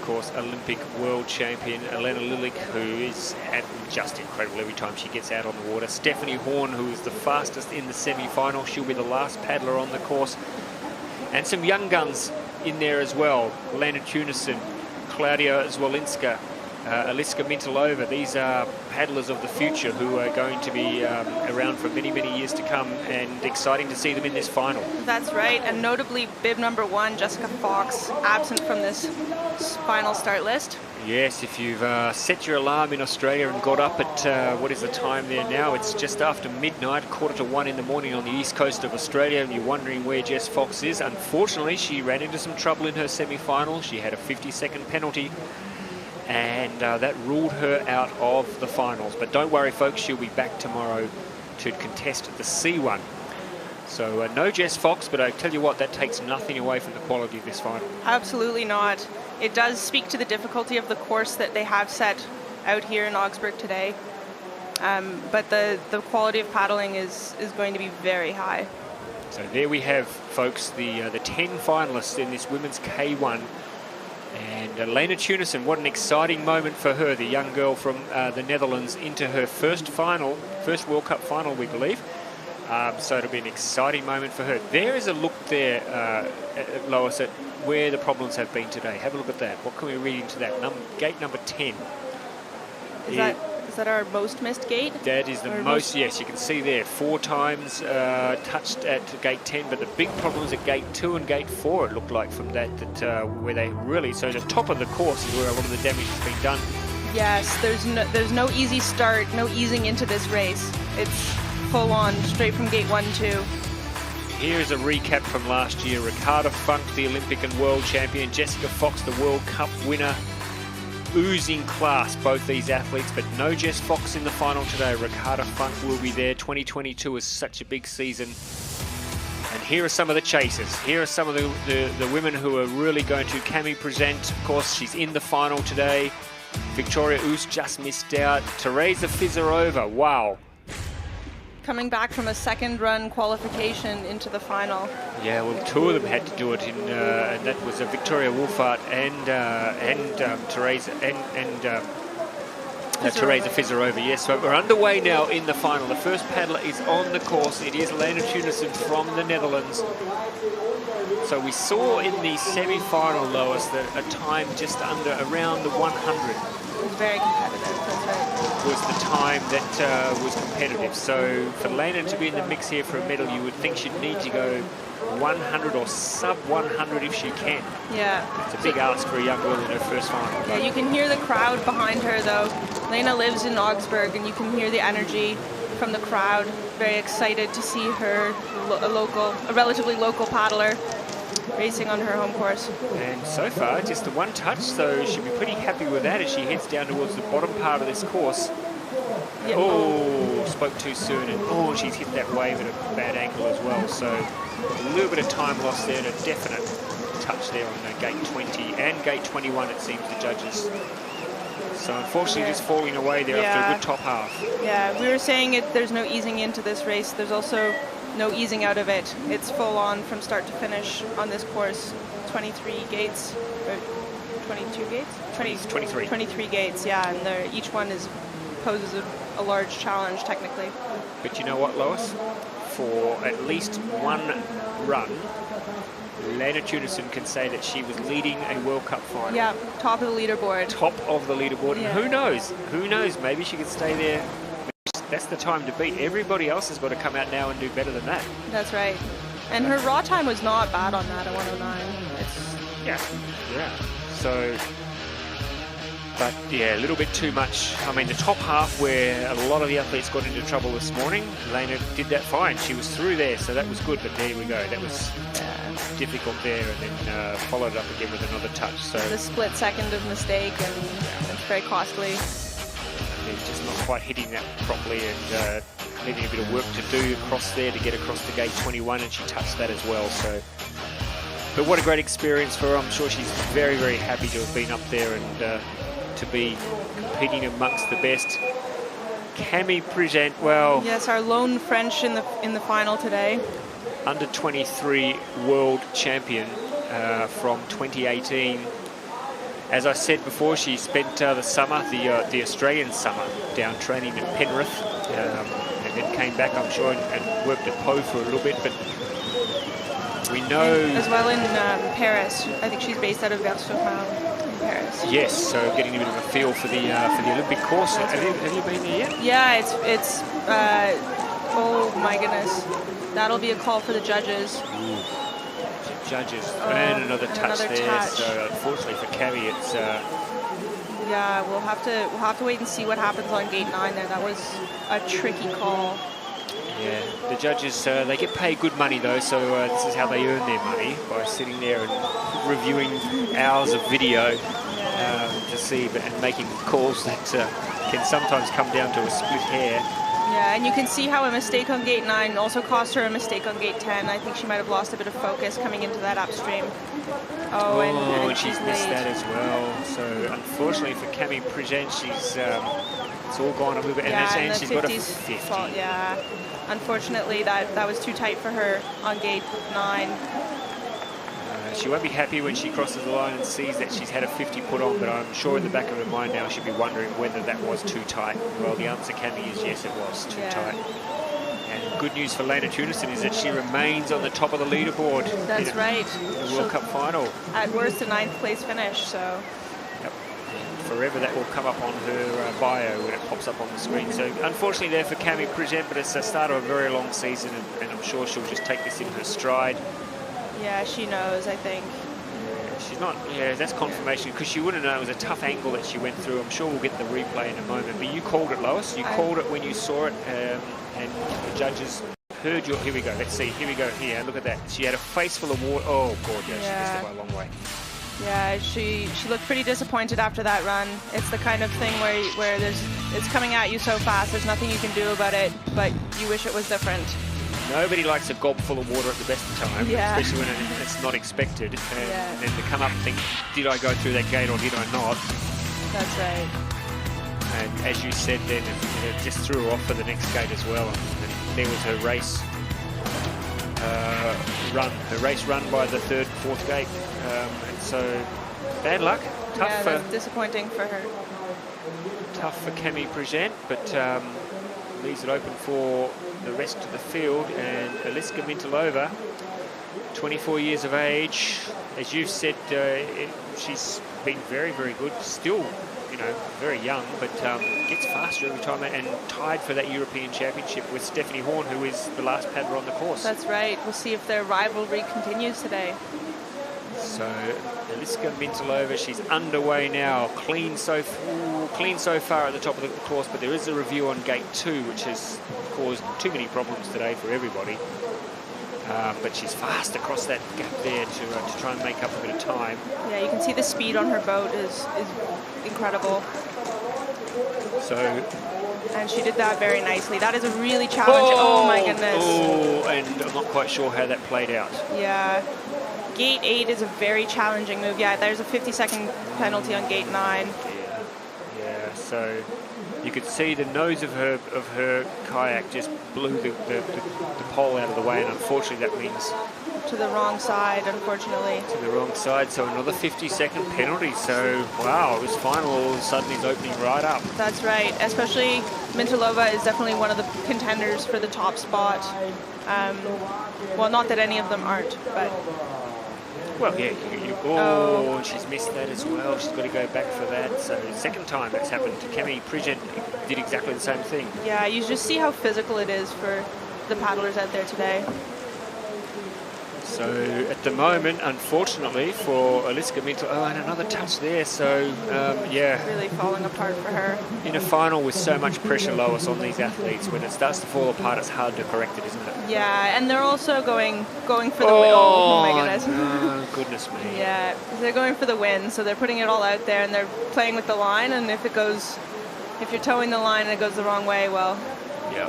course, Olympic world champion Elena Lilik, who is just incredible every time she gets out on the water. Stephanie Horn, who is the fastest in the semi-final. She'll be the last paddler on the course. And some young guns in there as well. Lena Tunison, Claudia Zwolinska, Aliska Mintalova. These are paddlers of the future who are going to be around for many, many years to come, and exciting to see them in this final. That's right, and notably bib number 1, Jessica Fox, absent from this final start list. Yes, if you've set your alarm in Australia and got up at, what is the time there now? It's just after midnight, 1:45 in the morning on the east coast of Australia, and you're wondering where Jess Fox is. Unfortunately, she ran into some trouble in her semi-final. She had a 50-second penalty, and that ruled her out of the finals. But don't worry, folks, she'll be back tomorrow to contest the C1. So no Jess Fox, but I tell you what, that takes nothing away from the quality of this final. Absolutely not. It does speak to the difficulty of the course that they have set out here in Augsburg today. But the quality of paddling is going to be very high. So there we have, folks, the 10 finalists in this women's K1. And Lena Tunison, what an exciting moment for her, the young girl from the Netherlands, into her first World Cup final, we believe. So it'll be an exciting moment for her. There is a look there, Lois, at where the problems have been today. Have a look at that. What can we read into that? Gate number 10. Is that our most missed gate? That is the most, yes, you can see there, 4 times touched at gate 10, but the big problems at gate 2 and gate 4, it looked like from that where they really, so the top of the course is where a lot of the damage has been done. Yes, there's no easy start, no easing into this race. It's full on, straight from gate 1, 2. Here is a recap from last year. Ricarda Funk, the Olympic and world champion. Jessica Fox, the World Cup winner. Oozing class, both these athletes, but no Jess Fox in the final today. Ricarda Funk will be there. 2022 is such a big season. And here are some of the chasers. Here are some of the women who are really going to. Cami Present, of course, she's in the final today. Victoria Oos just missed out. Teresa Fizarova, wow. Coming back from a second run qualification into the final. Yeah, well, 2 of them had to do it in, and that was Victoria Wolfart and Teresa Teresa Fizarova. Yes, so we're underway now in the final. The first paddler is on the course. It is Lena Tunison from the Netherlands. So we saw in the semi-final, Lois, that a time just around the 100. It was very competitive, that's right. Was the time that was competitive. So for Lena to be in the mix here for a medal, you would think she'd need to go 100 or sub 100 if she can. Yeah. It's a big ask for a young girl in her first final. Yeah, you can hear the crowd behind her though. Lena lives in Augsburg and you can hear the energy from the crowd. Very excited to see her, a relatively local paddler, racing on her home course. And so far, just the one touch, so she'll be pretty happy with that as she heads down towards the bottom part of this course. Yep. Oh, spoke too soon, and she's hit that wave at a bad angle as well. So a little bit of time lost there, and a definite touch there on gate 20 and gate 21, it seems, the judges. So unfortunately, just falling away there after a good top half. Yeah, we were saying there's no easing into this race. There's also no easing out of it. It's full on from start to finish on this course. 23 gates, or 22 gates? 23. 23 gates, yeah, and each one poses a large challenge technically. But you know what, Lois? For at least one run, Lena Tunison can say that she was leading a World Cup final. Yeah, top of the leaderboard. Top of the leaderboard. Yeah. And who knows? Who knows? Maybe she could stay there. That's the time to beat. Everybody else has got to come out now and do better than that. That's right. And her raw time was not bad on that at 109. Yeah. So, but yeah, a little bit too much. I mean, the top half where a lot of the athletes got into trouble this morning, Lena did that fine. She was through there, so that was good. But there we go. That was difficult there, and then followed up again with another touch. So the split second of mistake, and it's very costly. They're just not quite hitting that properly, and needing a bit of work to do across there to get across the gate 21, and she touched that as well. So, but what a great experience for her. I'm sure she's very, very happy to have been up there and to be competing amongst the best. Cami Present, well, yes, our lone French in the final today. Under 23 world champion from 2018. As I said before, she spent the summer, the Australian summer, down training in Penrith, and then came back, I'm sure, and worked at Po for a little bit. But we know as well in Paris. I think she's based out of Versailles in Paris. Yes, so getting a bit of a feel for the Olympic course. Have you been there yet? Yeah, it's oh my goodness, that'll be a call for the judges. Ooh. Judges, and another touch there. Touch. So unfortunately for Cami, it's yeah, we'll have to wait and see what happens on gate 9 there. That was a tricky call. Yeah, the judges, they get paid good money though, so this is how they earn their money, by sitting there and reviewing hours of video to see and making calls that can sometimes come down to a split hair. Yeah, and you can see how a mistake on gate 9 also cost her a mistake on gate 10. I think she might have lost a bit of focus coming into that upstream. And she's missed that as well. So unfortunately for Cami Present, she's it's all gone a little bit, and she's got a 50. Fault, yeah, unfortunately that was too tight for her on gate 9. She won't be happy when she crosses the line and sees that she's had a 50 put on, but I'm sure in the back of her mind now she'll be wondering whether that was too tight. Well, the answer, Cami, is yes, it was too tight. And good news for Lena Tunison is that she remains on the top of the leaderboard. That's right. In the World Cup final. At worst, a 9th place finish, so. Yep. Forever that will come up on her bio when it pops up on the screen. So unfortunately there for Cami Present, but it's the start of a very long season, and I'm sure she'll just take this in her stride. Yeah, she knows, I think. She's not, that's confirmation, because she wouldn't know it was a tough angle that she went through. I'm sure we'll get the replay in a moment. But you called it, Lois. You called it when you saw it, and the judges heard your... Here we go. Let's see. Here we go. Here, look at that. She had a face full of water. Oh, gorgeous. Yeah. She missed it by a long way. Yeah, she looked pretty disappointed after that run. It's the kind of thing where it's coming at you so fast, there's nothing you can do about it, but you wish it was different. Nobody likes a gob full of water at the best of times, especially when it's not expected. And then to come up and think, did I go through that gate or did I not? That's right. And as you said then, it just threw her off for the next gate as well. And there was her race run. Her race run by the 3rd, 4th gate. And so, bad luck. Tough. Yeah, that's disappointing for her. Tough for Cami Present, but leaves it open for the rest of the field. And Eliska Mintalova, 24 years of age. As you've said, she's been very, very good. Still, very young, but gets faster every time, and tied for that European Championship with Stephanie Horn, who is the last paddler on the course. That's right. We'll see if their rivalry continues today. So Eliska Mintalova, she's underway now, clean so far at the top of the course, but there is a review on gate 2, which has caused too many problems today for everybody. But she's fast across that gap there to try and make up a bit of time. Yeah, you can see the speed on her boat is incredible. And she did that very nicely. That is a really challenging. Oh my goodness. Oh, and I'm not quite sure how that played out. Yeah. Gate 8 is a very challenging move. Yeah, there's a 50-second penalty on gate 9. Yeah. So you could see the nose of her kayak just blew the pole out of the way, and unfortunately that means to the wrong side, unfortunately. To the wrong side, so another 50-second penalty. So, wow, it was final. All of a sudden he's opening right up. That's right. Especially Mintalova is definitely one of the contenders for the top spot. Well, not that any of them aren't, but... Well, yeah, and she's missed that as well. She's got to go back for that. So, second time that's happened to Cami Present, did exactly the same thing. Yeah, you just see how physical it is for the paddlers out there today. So at the moment, unfortunately for Eliska Mintalova, and another touch there. So yeah, really falling apart for her. In a final with so much pressure, Lois, on these athletes, when it starts to fall apart, it's hard to correct it, isn't it? Yeah, and they're also going for the win. Oh my goodness! No, goodness me. Yeah, they're going for the win, so they're putting it all out there, and they're playing with the line. And if you're towing the line and it goes the wrong way, well,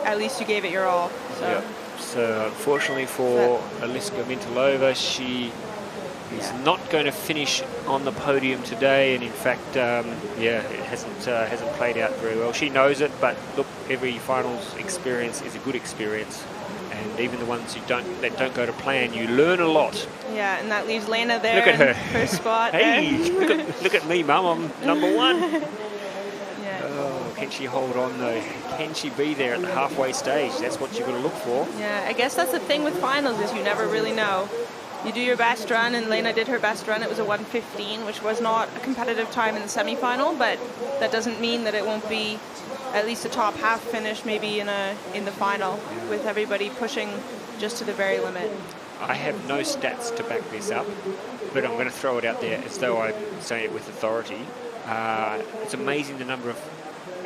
at least you gave it your all. So. Yep. So unfortunately for Eliska Mintalova, she is not going to finish on the podium today, and in fact, it hasn't played out very well. She knows it, but look, every finals experience is a good experience, And even the ones that don't go to plan, you learn a lot. Yeah, and that leaves Lena there. Look at her. Her spot. Hey, look at me, Mum. I'm number one. Yeah. Oh, can she hold on though? Can she be there at the halfway stage? That's what you've got to look for. Yeah, I guess that's the thing with finals is you never really know. You do your best run, and Lena did her best run. It was a 1:15, which was not a competitive time in the semi-final, but that doesn't mean that it won't be at least a top half finish maybe in the final, with everybody pushing just to the very limit. I have no stats to back this up, but I'm going to throw it out there as though I'm saying it with authority. It's amazing the number of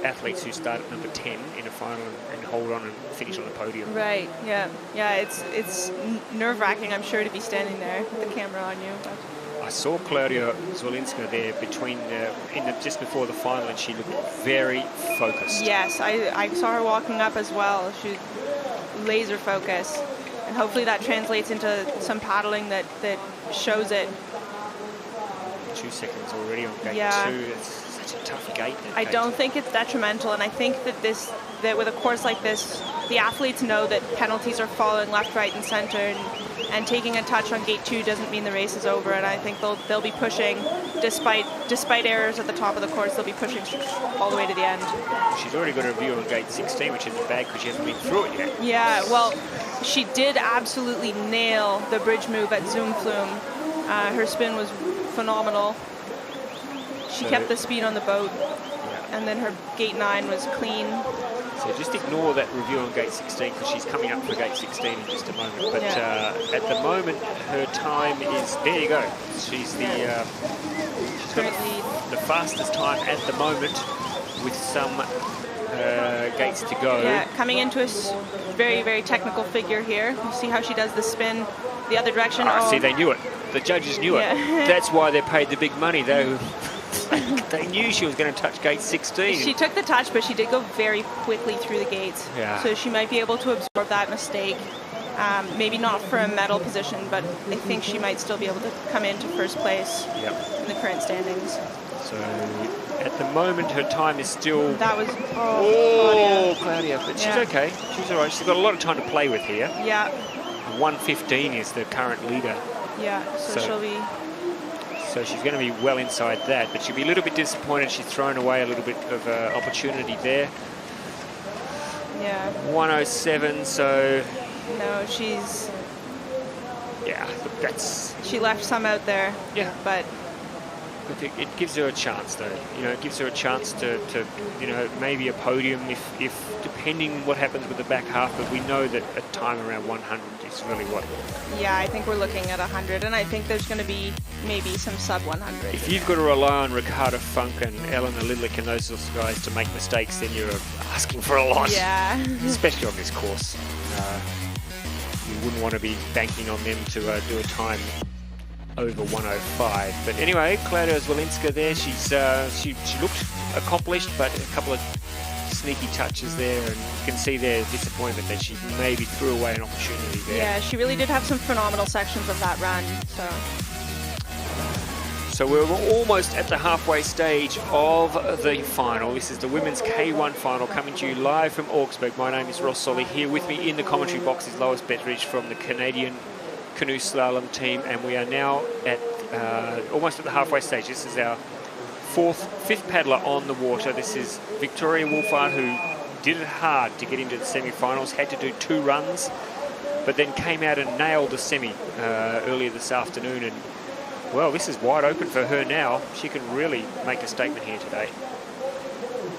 athletes who start at number 10 in a final and hold on and finish on the podium. Right, yeah. Yeah, it's nerve-wracking, I'm sure, to be standing there with the camera on you. But I saw Claudia Zwolinska there just before the final, and she looked very focused. yes, I saw her walking up as well. She's laser focused. And hopefully that translates into some paddling that shows it. 2 seconds already on gate 2. It's such a tough gate. I don't think it's detrimental, and I think that with a course like this, the athletes know that penalties are falling left, right, and center, and taking a touch on gate 2 doesn't mean the race is over. And I think they'll be pushing, despite errors at the top of the course, they'll be pushing all the way to the end. She's already got a review on gate 16, which isn't bad because she hasn't been through it yet. Yeah, well, she did absolutely nail the bridge move at Zoom Flume. Her spin was phenomenal. She kept the speed on the boat, and then her gate 9 was clean. So just ignore that review on gate 16 because she's coming up for gate 16 in just a moment. But at the moment, her time is, there you go. She's she's got the fastest time at the moment with some gates to go. Yeah, coming into a very, very technical figure here. You see how she does the spin the other direction. See, they knew it. The judges knew it. That's why they paid the big money. They knew she was going to touch gate 16. She took the touch, but she did go very quickly through the gates. Yeah. So she might be able to absorb that mistake. Maybe not for a medal position, but I think she might still be able to come into first place in the current standings. So at the moment, her time is still... That was... Claudia. But she's okay. She's all right. She's got a lot of time to play with here. Yeah. 1:15 is the current leader. Yeah, so she'll be... So she's going to be well inside that, but she'll be a little bit disappointed. She's thrown away a little bit of opportunity there. Yeah. 1:07, so... No, she's... Yeah, that's... She left some out there. Yeah. But it gives her a chance, though. You know, it gives her a chance to you know, maybe a podium if depending what happens with the back half. But we know that a time around 100 is really what. Yeah, I think we're looking at 100, and I think there's going to be maybe some sub 100. If you've got to rely on Ricardo Funk and Eleanor Lidlick and those sorts of guys to make mistakes, then you're asking for a lot. Yeah. Especially on this course. You wouldn't want to be banking on them to do a time over 1:05. But anyway, Claudia Zwolinska there, she looked accomplished, but a couple of sneaky touches there, and you can see their disappointment that she maybe threw away an opportunity there. Yeah, she really did have some phenomenal sections of that run. So we're almost at the halfway stage of the final. This is the women's K1 final coming to you live from Augsburg. My name is Ross Solly. Here with me in the commentary box is Lois Betteridge from the Canadian Canoe Slalom team, and we are now at almost at the halfway stage. This is our fifth paddler on the water. This is Victoria Wolfhard, who did it hard to get into the semi-finals, had to do 2 runs, but then came out and nailed the semi earlier this afternoon. And well, this is wide open for her now. She can really make a statement here today.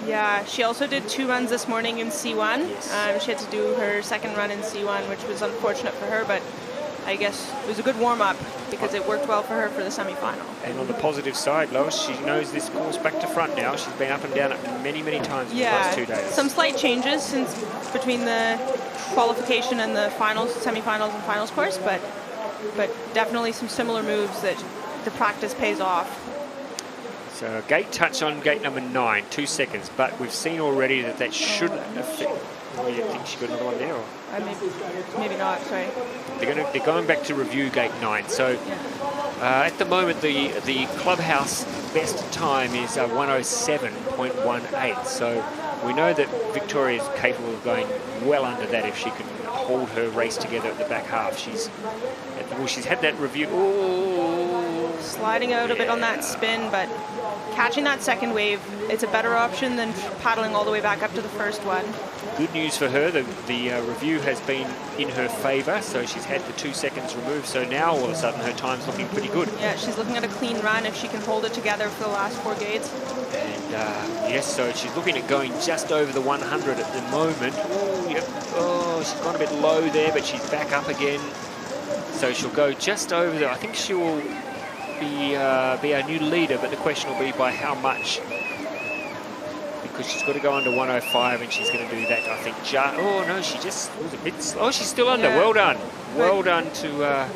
Yeah, she also did 2 runs this morning in C1. Yes. She had to do her second run in C1, which was unfortunate for her, but I guess it was a good warm-up because it worked well for her for the semi-final. And on the positive side, Lois, she knows this course back to front now. She's been up and down it many, many times in the last 2 days. Some slight changes since between the qualification and the finals, semi-finals and finals course, but definitely some similar moves that the practice pays off. So a gate touch on gate number 9, 2 seconds, but we've seen already that shouldn't affect. Oh, you think she got another one there? Or? Maybe not, sorry. They're going back to review gate 9. So At the moment, the clubhouse best time is 107.18. So we know that Victoria is capable of going well under that if she can hold her race together at the back half. She's had that review. Ooh. Sliding out a bit on that spin, but catching that second wave, it's a better option than paddling all the way back up to the first one. Good news for her, the review has been in her favour, so she's had the 2 seconds removed, so now all of a sudden her time's looking pretty good. Yeah, she's looking at a clean run if she can hold it together for the last 4 gates. And yes, so she's looking at going just over the 100 at the moment. Oh, yep. Oh, she's gone a bit low there, but she's back up again. So she'll go just over there. I think she will be our new leader, but the question will be by how much. Because she's got to go under 105, and she's going to do that, I think. Oh, no, she just was a bit... Oh, she's still under. Yeah. Well done. Well done to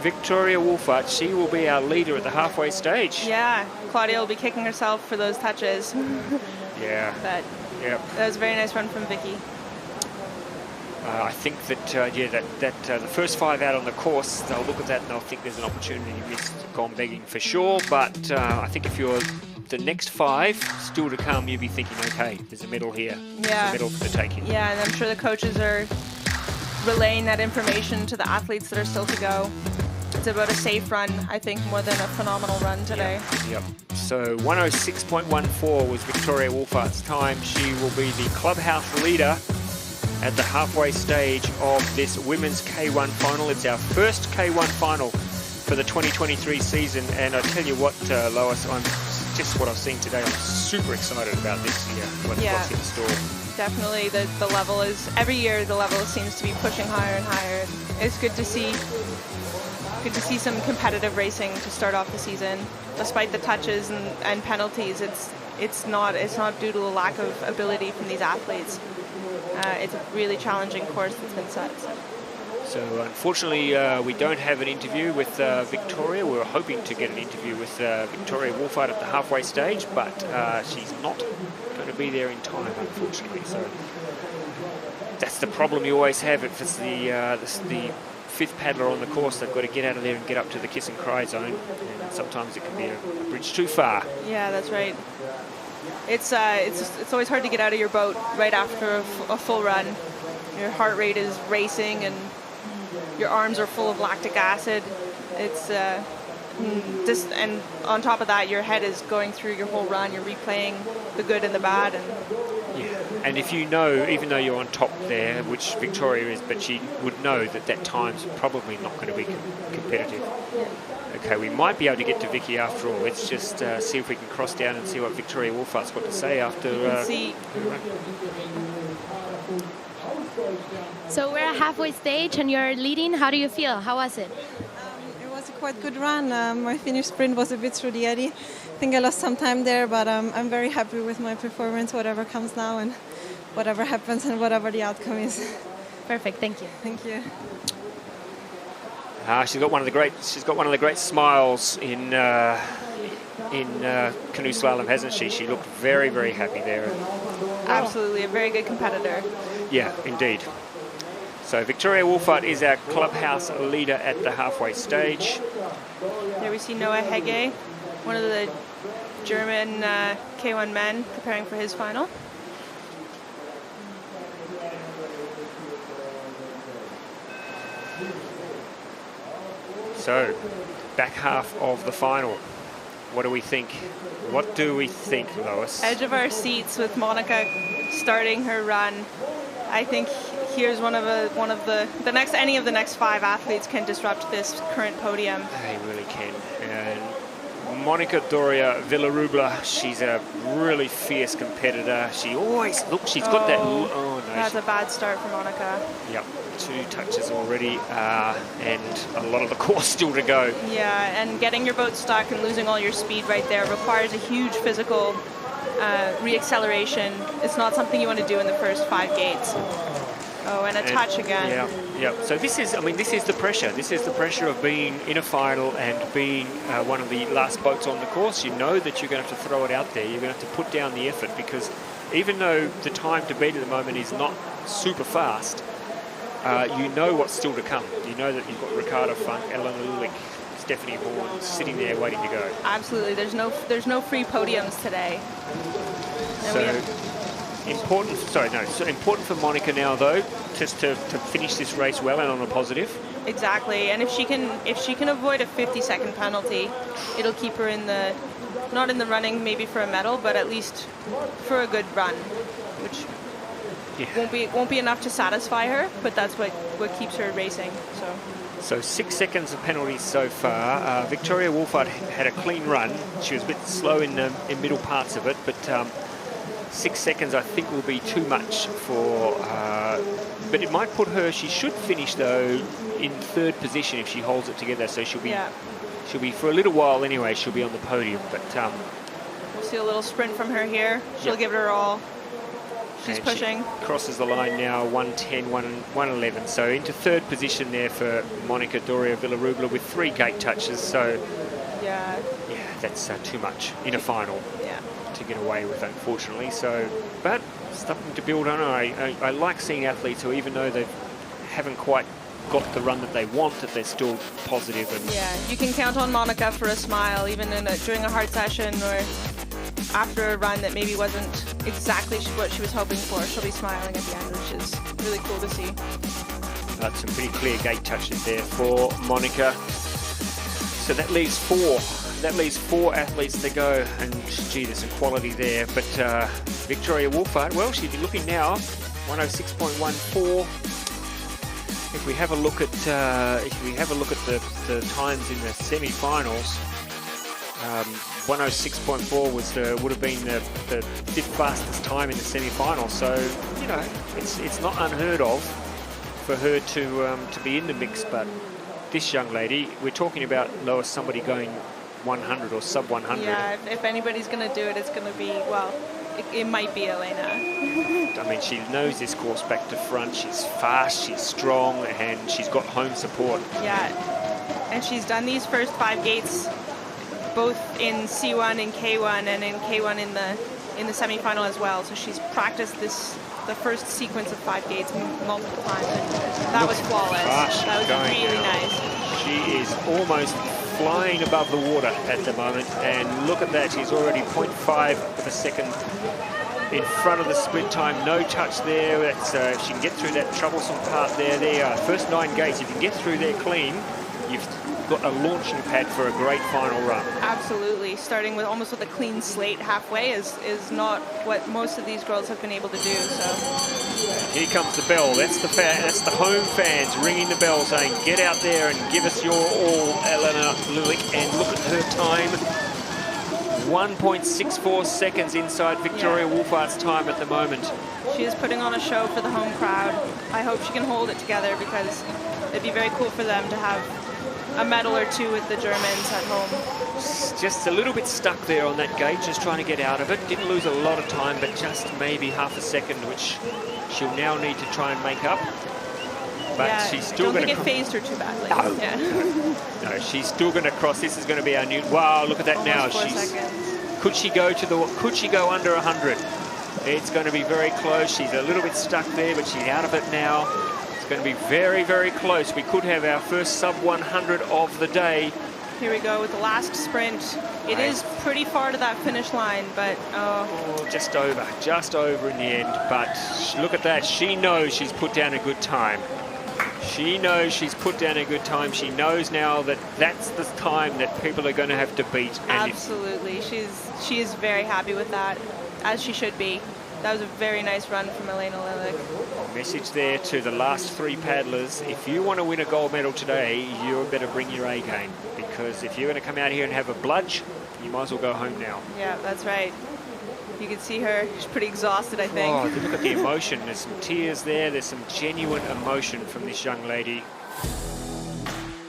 Victoria Woolfart. She will be our leader at the halfway stage. Yeah, Claudia will be kicking herself for those touches. Yeah. But yep. That was a very nice run from Vicky. I think that, the first 5 out on the course, they'll look at that and they'll think there's an opportunity missed, gone begging for sure. But I think if you're the next 5 still to come, you'll be thinking, okay, there's a medal here. Yeah. There's a medal for the taking. Yeah, and I'm sure the coaches are relaying that information to the athletes that are still to go. It's about a safe run, I think, more than a phenomenal run today. Yep. So 106.14 was Victoria Woolfart's time. She will be the clubhouse leader at the halfway stage of this women's K1 final. It's our first K1 final for the 2023 season, and I tell you what, Lois, I'm just what I've seen today. I'm super excited about this year. What's in store. Definitely, the level is every year. The level seems to be pushing higher and higher. It's good to see. Good to see some competitive racing to start off the season, despite the touches and penalties. It's not due to a lack of ability from these athletes. It's a really challenging course that's been set. So unfortunately, we don't have an interview with Victoria. We were hoping to get an interview with Victoria Woolfart at the halfway stage, but she's not going to be there in time, unfortunately. So that's the problem you always have. If it's the 5th paddler on the course, they've got to get out of there and get up to the kiss and cry zone. And sometimes it can be a bridge too far. Yeah, that's right. It's always hard to get out of your boat right after a full run. Your heart rate is racing and your arms are full of lactic acid. It's and on top of that, your head is going through your whole run. You're replaying the good and the bad. And if you know, even though you're on top there, which Victoria is, but she would know that time's probably not going to be competitive. Yeah. Okay, we might be able to get to Vicky after all. Let's just see if we can cross down and see what Victoria Woolfart's got to say after. See. So we're at halfway stage and you're leading. How do you feel? How was it? It was a quite good run. My finish sprint was a bit through the eddy. I think I lost some time there, but I'm very happy with my performance, whatever comes now and whatever happens and whatever the outcome is. Perfect. Thank you. Thank you. She's got one of the great smiles in canoe slalom, hasn't she? She looked very, very happy there. Absolutely, a very good competitor. Yeah, indeed. So Victoria Woolfart is our clubhouse leader at the halfway stage. There we see Noah Hege, one of the German K1 men preparing for his final. So, back half of the final. What do we think? What do we think, Lois? Edge of our seats with Monica starting her run. I think here's any of the next 5 athletes can disrupt this current podium. They really can. And Monica Doria Villarubla, she's a really fierce competitor. She always she's got that. Oh no, that's a bad start for Monica. Yep, 2 touches already, and a lot of the course still to go. Yeah, and getting your boat stuck and losing all your speed right there requires a huge physical reacceleration. It's not something you want to do in the first 5 gates. Oh, and a touch again. Yeah. So this is the pressure. This is the pressure of being in a final and being one of the last boats on the course. You know that you're going to have to throw it out there. You're going to have to put down the effort, because even though the time to beat at the moment is not super fast, you know what's still to come. You know that you've got Ricardo Funk, Eleanor Lulick, Stephanie Bourne sitting there waiting to go. Absolutely. There's no free podiums today. And So important. So important for Monica now, though, just to finish this race well and on a positive. Exactly. And if she can avoid a 50-second penalty, it'll keep her not in the running maybe for a medal, but at least for a good run, which won't be enough to satisfy her, but that's what keeps her racing. So 6 seconds of penalties so far. Victoria Woolfard had a clean run. She was a bit slow in middle parts of it, but 6 seconds I think will be too much for. But it might put her. She should finish though in 3rd position if she holds it together. So she'll be for a little while anyway. She'll be on the podium, but we'll see a little sprint from her here. She'll give it her all. She's pushing. She crosses the line now, 1:10, 1:11. So into 3rd position there for Monica Doria Villarubla with 3 gate touches. So yeah, that's too much in a final to get away with, unfortunately. So, but something to build on. I like seeing athletes who, even though they haven't quite got the run that they want, that they're still positive. And you can count on Monica for a smile, even during a hard session or after a run that maybe wasn't exactly what she was hoping for. She'll be smiling at the end, which is really cool to see. That's some pretty clear gate touches there for Monica. So that leaves 4. That leaves 4 athletes to go, and gee, there's some quality there. But Victoria Woolfard, well, she'd be looking now 106.14. If we have a look at the times in the semi-finals, 106.4 would have been the 5th fastest time in the semi-final. So it's not unheard of for her to be in the mix. But this young lady, we're talking about, Lois, somebody going 100 or sub 100. Yeah, if anybody's going to do it, it's going to be, well, it might be Elena. I mean, she knows this course back to front. She's fast, she's strong, and she's got home support. Yeah, and she's done these first 5 gates both in C1 and K1, and in K1 in the semi-final as well. So she's practiced the first sequence of 5 gates multiple times. And that was flawless. That was really nice. She is almost flying above the water at the moment, and look at that, she's already 0.5 of a second in front of the sprint time. No touch there. That's if she can get through that troublesome part there. First 9 gates, if you can get through there clean, you've got a launching pad for a great final run. Absolutely. Starting with almost with a clean slate halfway is not what most of these girls have been able to do. So here comes the bell. That's the home fans ringing the bell saying, get out there and give us your all, Elena Lulick. And look at her time. 1.64 seconds inside Victoria Woolfard's time at the moment. She is putting on a show for the home crowd. I hope she can hold it together, because it'd be very cool for them to have a medal or 2 with the Germans at home. Just a little bit stuck there on that gate, just trying to get out of it. Didn't lose a lot of time, but just maybe half a second, which she'll now need to try and make up. But she's still going to... I don't think it phased her too badly. No. Yeah. No, she's still going to cross. This is going to be our new... Wow, look at that. Almost now. 4 seconds. Could she go under 100? It's going to be very close. She's a little bit stuck there, but she's out of it now. It's going to be very, very close. We could have our first sub 100 of the day. Here we go with the last sprint. It is pretty far to that finish line, but just over in the end. But look at that. She knows she's put down a good time. She knows she's put down a good time. She knows now that that's the time that people are going to have to beat. And absolutely. She is very happy with that, as she should be. That was a very nice run from Elena Lilik. Message there to the last 3 paddlers. If you want to win a gold medal today, you better bring your A game, because if you're going to come out here and have a bludge, you might as well go home now. Yeah, that's right. You can see her. She's pretty exhausted, I think. Oh, look at the emotion. There's some tears there. There's some genuine emotion from this young lady.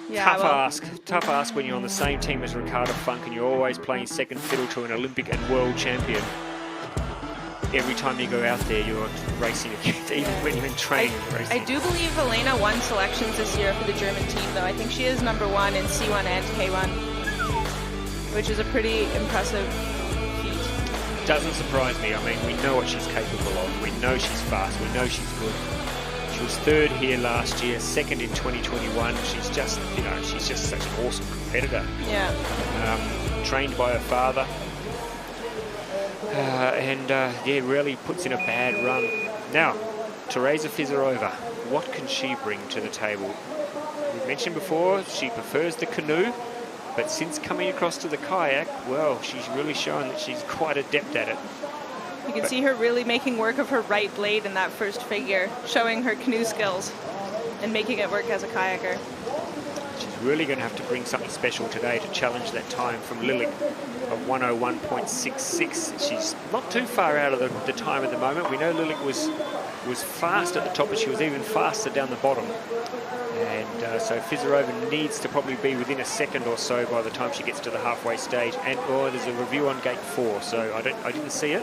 Yeah, Tough ask when you're on the same team as Ricardo Funk and you're always playing second fiddle to an Olympic and world champion. Every time you go out there, you're racing against, even when you're in training. I do believe Elena won selections this year for the German team, though. I think she is number 1 in C1 and K1, which is a pretty impressive feat. Doesn't surprise me. I mean, we know what she's capable of. We know she's fast. We know she's good. She was third here last year, second in 2021. She's just, she's just such an awesome competitor. Yeah. Trained by her father. Yeah, really puts in a bad run. Now, Teresa Fizerova, what can she bring to the table? We mentioned before, she prefers the canoe, but since coming across to the kayak, well, she's really shown that she's quite adept at it. You can see her really making work of her right blade in that first figure, showing her canoe skills and making it work as a kayaker. She's really going to have to bring something special today to challenge that time from Lilik of 101.66. She's not too far out of the time at the moment. We know Lilik was fast at the top, but she was even faster down the bottom. And so Fizerova needs to probably be within a second or so by the time she gets to the halfway stage. And there's a review on gate 4, so I didn't see it.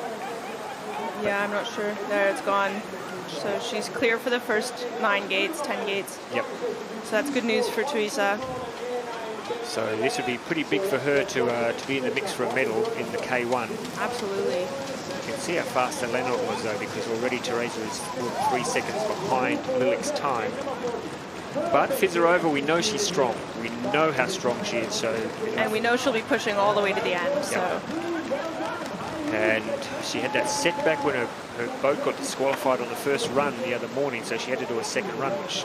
Yeah, I'm not sure. There, it's gone. So she's clear for the first 9 gates, 10 gates. Yep. So that's good news for Teresa. So this would be pretty big for her to be in the mix for a medal in the K1. Absolutely. You can see how fast Elena was though, because already Teresa is 3 seconds behind Lilik's time. But Fizerova, we know she's strong. We know how strong she is. So and we know she'll be pushing all the way to the end. Yep. So. And she had that setback when her boat got disqualified on the first run the other morning, so she had to do a second run, which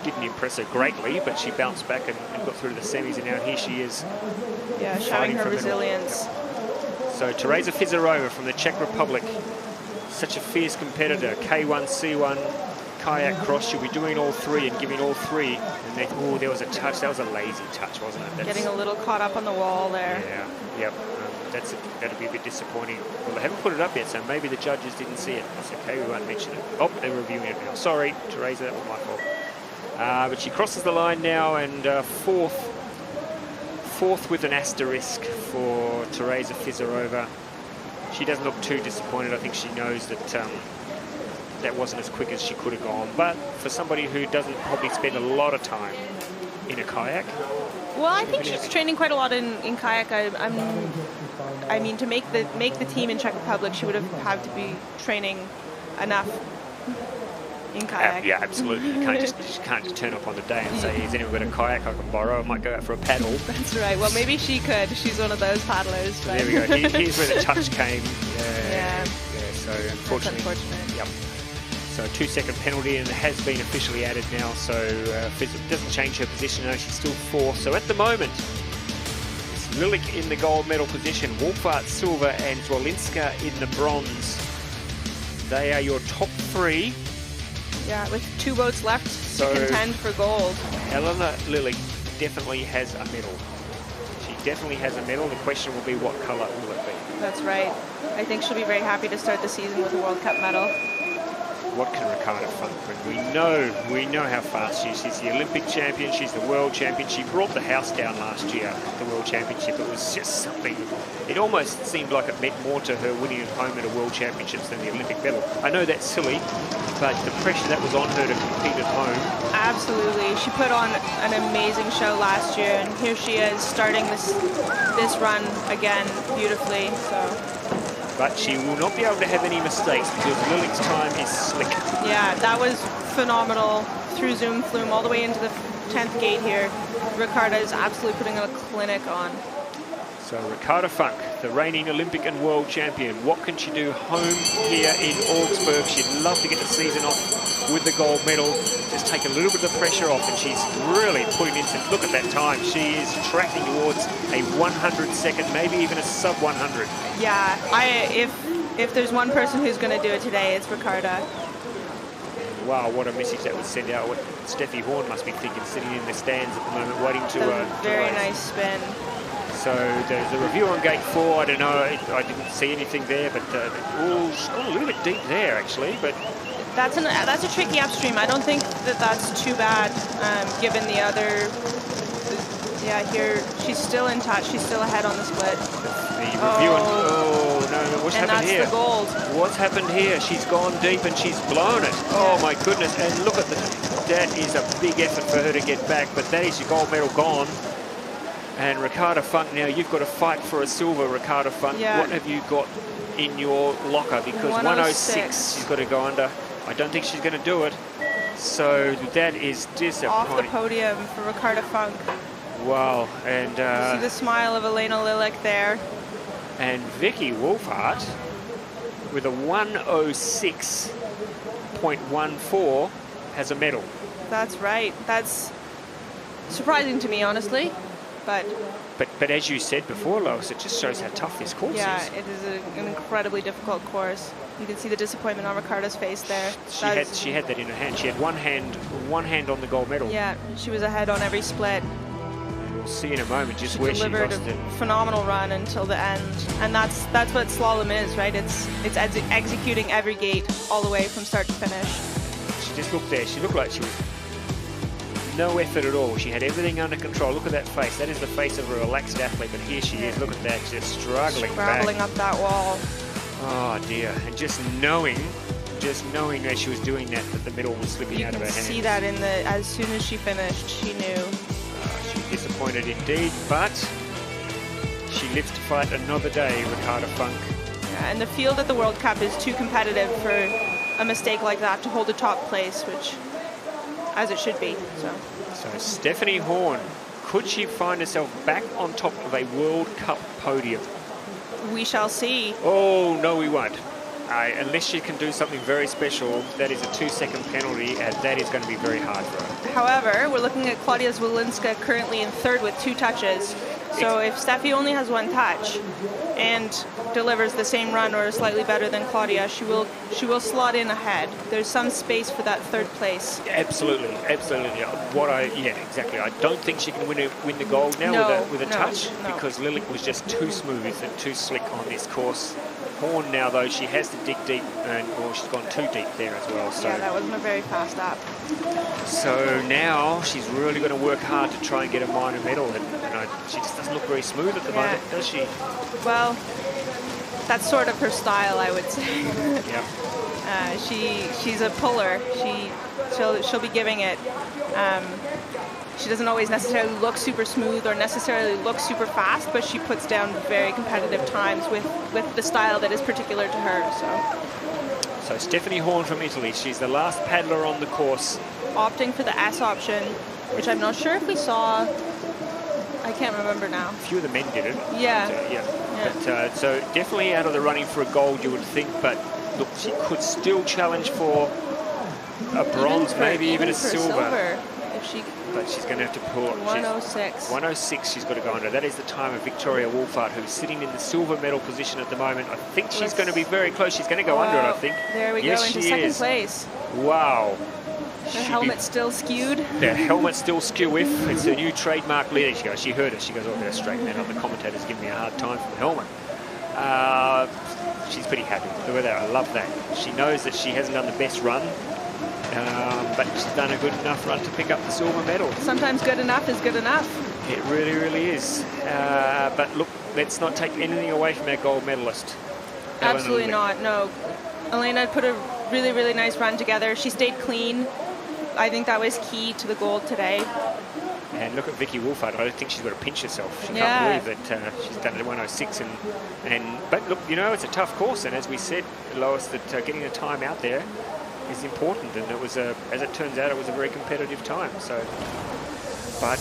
didn't impress her greatly, but she bounced back and got through to the semis, and now here she is. Yeah, showing her resilience. So Teresa Fizerova from the Czech Republic, such a fierce competitor, K1, C1, kayak cross. She'll be doing all 3 and giving all 3. And then, there was a touch. That was a lazy touch, wasn't it? Getting a little caught up on the wall there. Yeah, yep. That'd be a bit disappointing. Well, they haven't put it up yet, so maybe the judges didn't see it. That's okay, we won't mention it. Oh, they're reviewing it now. Sorry, Teresa, that was my fault. But she crosses the line now, and fourth with an asterisk for Teresa Fizerova. She doesn't look too disappointed. I think she knows that that wasn't as quick as she could have gone. But for somebody who doesn't probably spend a lot of time in a kayak. Well, I think she's training quite a lot in kayak. I mean, to make the team in Czech Republic, she would have had to be training enough in kayak. Yeah, absolutely. You can't just turn up on the day and say, "Is anyone got a kayak I can borrow? I might go out for a paddle." That's right. Well, maybe she could. She's one of those paddlers. So there we go. Here's where the touch came. Yeah. So unfortunately. That's unfortunate. Yep. So a 2-second penalty, and it has been officially added now. So Fizz doesn't change her position. No, she's still 4th. So at the moment, it's Lilik in the gold medal position, Wolfart silver, and Zwolinska in the bronze. They are your top 3. Yeah, with 2 boats left to contend for gold. Elena Lilik definitely has a medal. She definitely has a medal. The question will be, what colour will it be? That's right. I think she'll be very happy to start the season with a World Cup medal. What can Ricardo Funk bring? We know how fast she is. She's the Olympic champion. She's the world champion. She brought the house down last year at the World Championship. It was just something. It almost seemed like it meant more to her winning at home at a World Championships than the Olympic medal. I know that's silly, but the pressure that was on her to compete at home. Absolutely. She put on an amazing show last year, and here she is starting this run again beautifully. But she will not be able to have any mistakes because Lilik's time is slick. Yeah, that was phenomenal through Zoom Flume all the way into the 10th gate here. Ricardo is absolutely putting a clinic on. So Ricardo Funk, the reigning Olympic and world champion, what can she do home here in Augsburg? She'd love to get the season off with the gold medal, just take a little bit of the pressure off, and she's really putting in some, look at that time. She is tracking towards a 100-second, maybe even a sub-100. Yeah, if there's one person who's going to do it today, it's Ricardo. Wow, what a message that would send out. What Steffi Horn must be thinking, sitting in the stands at the moment, waiting to very race. nice spin. So there's a review on gate 4. I don't know, I didn't see anything there, but she's gone a little bit deep there actually. But that's a tricky upstream. I don't think that's too bad, given the other. Yeah, here she's still in touch. She's still ahead on the split. The review no, what's happened here? And that's the gold. What's happened here? She's gone deep and she's blown it. Oh my goodness! And look at that is a big effort for her to get back, but that is your gold medal gone. And Ricardo Funk, now you've got to fight for a silver, Ricardo Funk. Yeah. What have you got in your locker? Because 106 she's got to go under. I don't think she's going to do it. So that is Off the disappointing. podium for Ricarda Funk. Wow, and See the smile of Elena Lilik there. and Vicky Wolfhard with a 106.14 has a medal. That's right. That's surprising to me, honestly. But But as you said before, Lois, it just shows how tough this course yeah, is. it is an incredibly difficult course. You can see the disappointment on Ricarda's face there. She had that in her hand. She had one hand on the gold medal. Yeah, she was ahead on every split. We'll see in a moment just She where she delivered lost it. a phenomenal run until the end, and that's what slalom is, right? It's executing every gate all the way from start to finish. She just looked there. She looked like she was no effort at all. She had everything under control. Look at that face. That is the face of a relaxed athlete, but here she is. Look at that, just struggling Scrabbling back. up that wall. Oh dear, and just knowing as she was doing that the medal was slipping You out of can her hands. see that as soon as she finished, she knew. She was disappointed indeed, but she lives to fight another day, Ricarda Funk. Yeah, and the field at the World Cup is too competitive for a mistake like that to hold a top place, which, as it should be. So Stephanie Horn, could she find herself back on top of a World Cup podium? We shall see. Oh, no, we won't. Unless she can do something very special, that is a 2-second penalty, and that is going to be very hard for her. However, we're looking at Claudia Zwolinska currently in third with 2 touches. So if Steffi only has 1 touch and delivers the same run or slightly better than Claudia, she will slot in ahead. There's some space for that third place. Absolutely. Exactly. I don't think she can win the gold now with a touch because Lilik was just too smooth and too slick on this course. Horn now, though, she has to dig deep, and she's gone too deep there as well. So. Yeah, that wasn't a very fast up. So now she's really going to work hard to try and get a minor medal. And she just doesn't look very smooth at the moment, does she? Well, that's sort of her style, I would say. Yeah. She's a puller. She'll be giving it. She doesn't always necessarily look super smooth or necessarily look super fast, but she puts down very competitive times with the style that is particular to her. So Stephanie Horn from Italy, she's the last paddler on the course. Opting for the S option, which I'm not sure if we saw. I can't remember now. A few of the men did it. Yeah. But, so definitely out of the running for a gold, you would think, but look, she could still challenge for a bronze, maybe even a silver. But she's going to have to pull 106. 106 she's got to go under. That is the time of Victoria Wolfhard, who's sitting in the silver medal position at the moment. I think she's going to be very close. She's going to go under it, I think. There we go, into second place. Wow. The helmet's still skewed. The helmet's still skew if. It's a new trademark leader. She heard it. She goes, oh, they're straighten that up. The commentator's giving me a hard time for the helmet. She's pretty happy. Look at that. I love that. She knows that she hasn't done the best run. But she's done a good enough run to pick up the silver medal. Sometimes good enough is good enough. It really, really is. But look, let's not take anything away from our gold medalist. Absolutely not, no. Elena put a really, really nice run together. She stayed clean. I think that was key to the gold today. And look at Vicky Wolfhard. I don't think she's got to pinch herself. She can't believe that she's done it at 106. But look, it's a tough course. And as we said, Lois, that getting a time out there is important, and it was as it turns out, it was a very competitive time. So, but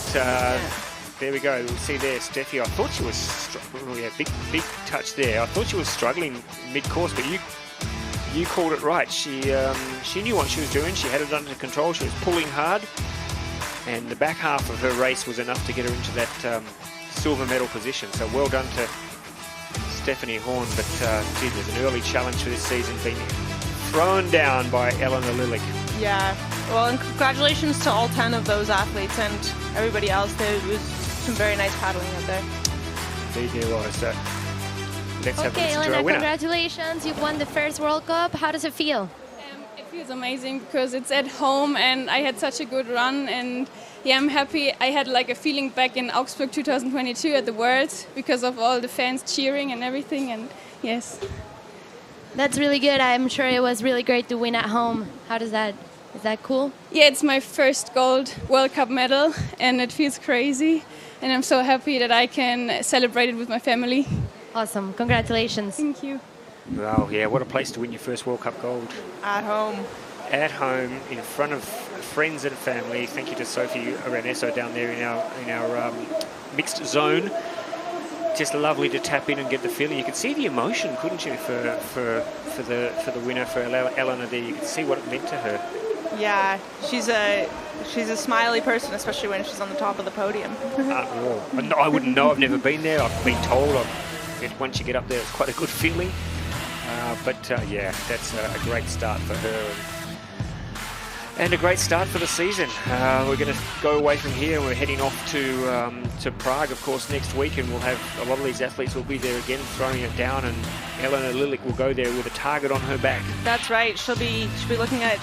there we go. We'll see there, Steffi. I thought she was big touch there. I thought she was struggling mid-course, but you called it right. She knew what she was doing. She had it under control. She was pulling hard, and the back half of her race was enough to get her into that silver medal position. So well done to Stephanie Horn. But gee, there's an early challenge for this season being thrown down by Eleanor Lilik. Yeah, well, and congratulations to all 10 of those athletes and everybody else. There was some very nice paddling out there. Indeed there was. So let's have a listen Elena, to our winner. Congratulations. You've won the first World Cup. How does it feel? It feels amazing because it's at home and I had such a good run, and yeah, I'm happy. I had like a feeling back in Augsburg 2022 at the Worlds because of all the fans cheering and everything, and yes. That's really good. I'm sure it was really great to win at home. Is that cool? Yeah, it's my first gold World Cup medal and it feels crazy, and I'm so happy that I can celebrate it with my family. Awesome. Congratulations. Thank you. Wow, yeah, what a place to win your first World Cup gold. At home. at home in front of friends and family. Thank you to Sophie Areneso down there in our mixed zone. Just lovely to tap in and get the feeling. You could see the emotion, couldn't you, for the winner, for Eleanor there. You could see what it meant to her. Yeah, she's a smiley person, especially when she's on the top of the podium. I wouldn't know. I've never been there. I've been told. Once you get up there, it's quite a good feeling. Yeah, that's a great start for her. And a great start for the season. We're going to go away from here and we're heading off to Prague, of course, next week, and we'll have a lot of these athletes will be there again throwing it down, and Eleanor Lilick will go there with a target on her back. That's right. She'll be looking at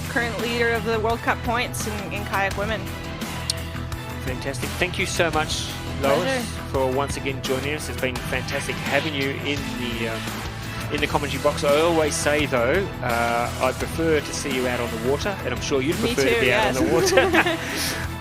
current leader of the World Cup points in kayak women. Fantastic. Thank you so much, Lois, for once again joining us. It's been fantastic having you in the commentary box. I always say, though, I prefer to see you out on the water, and I'm sure you'd prefer to be out on the water.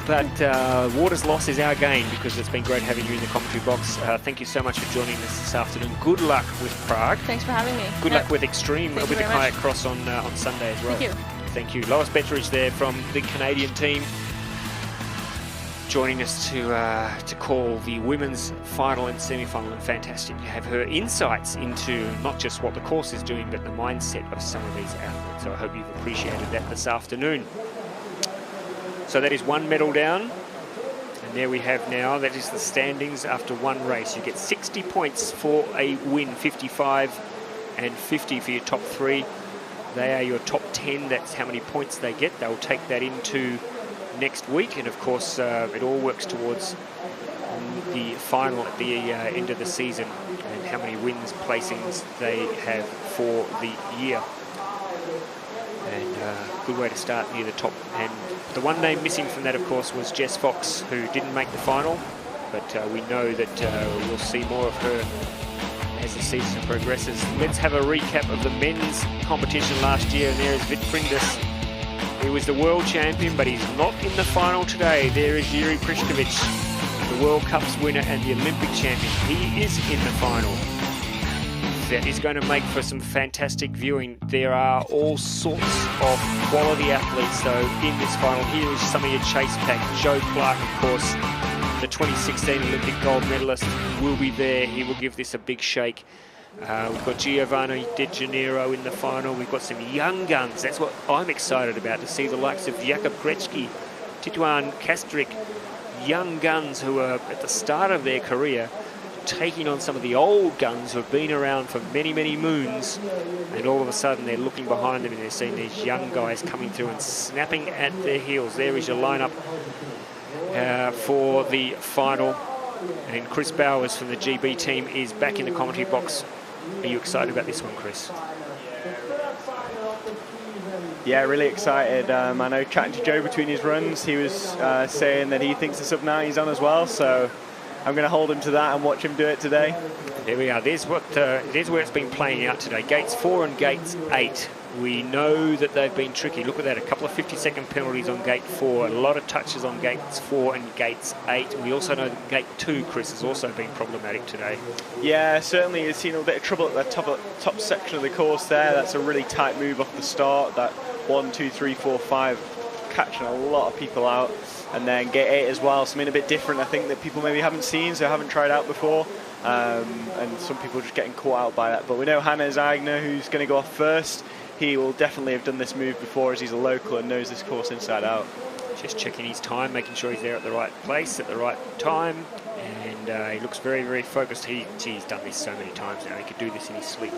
But water's loss is our gain, because it's been great having you in the commentary box. Thank you so much for joining us this afternoon. Good luck with Prague. Thanks for having me. Good luck with Extreme, with the kayak cross on Sunday as well. Thank you. Thank you. Lois Betteridge there from the Canadian team, joining us to call the women's final and semi-final. And fantastic to have her insights into not just what the course is doing, but the mindset of some of these athletes. So I hope you've appreciated that this afternoon. So that is one medal down. And there we have now, that is the standings after one race. You get 60 points for a win, 55 and 50 for your top three. They are your top 10. That's how many points they get. They'll take that into next week, and of course it all works towards the final at the end of the season, and how many wins, placings they have for the year. And good way to start near the top. And the one name missing from that, of course, was Jess Fox, who didn't make the final, but we know that we'll see more of her as the season progresses. Let's have a recap of the men's competition last year, and there is Vitfrindas. He was the world champion, but he's not in the final today. There is Yuri Prishkovic, the World Cup's winner and the Olympic champion. He is in the final. That is going to make for some fantastic viewing. There are all sorts of quality athletes, though, in this final. Here is some of your chase pack. Joe Clark, of course, the 2016 Olympic gold medalist, will be there. He will give this a big shake. We've got Giovanni De Janeiro in the final. We've got some young guns. That's what I'm excited about, to see the likes of Jakub Krečki, Tituan Kastrik, young guns who are at the start of their career, taking on some of the old guns who have been around for many, many moons, and all of a sudden they're looking behind them and they're seeing these young guys coming through and snapping at their heels. There is your lineup for the final, and Chris Bowers from the GB team is back in the commentary box. Are you excited about this one, Chris? Yeah, really excited. I know, chatting to Joe between his runs, he was saying that he thinks the sub-90's on as well, so I'm going to hold him to that and watch him do it today. There we are. There's where it's been playing out today. Gates 4 and Gates 8. We know that they've been tricky. Look at that, a couple of 50-second penalties on Gate 4, a lot of touches on Gates 4 and Gates 8. We also know that Gate 2, Chris, has also been problematic today. Yeah, certainly you've seen a bit of trouble at the top section of the course there. That's a really tight move off the start. That 1, 2, 3, 4, 5, catching a lot of people out. And then Gate 8 as well, something a bit different, I think, that people maybe haven't seen, so haven't tried out before. And some people just getting caught out by that. But we know Hannah Zagner, who's going to go off first. He will definitely have done this move before, as he's a local and knows this course inside out. Just checking his time, making sure he's there at the right place at the right time. And he looks very, very focused. He's done this so many times now. He could do this in his sleep.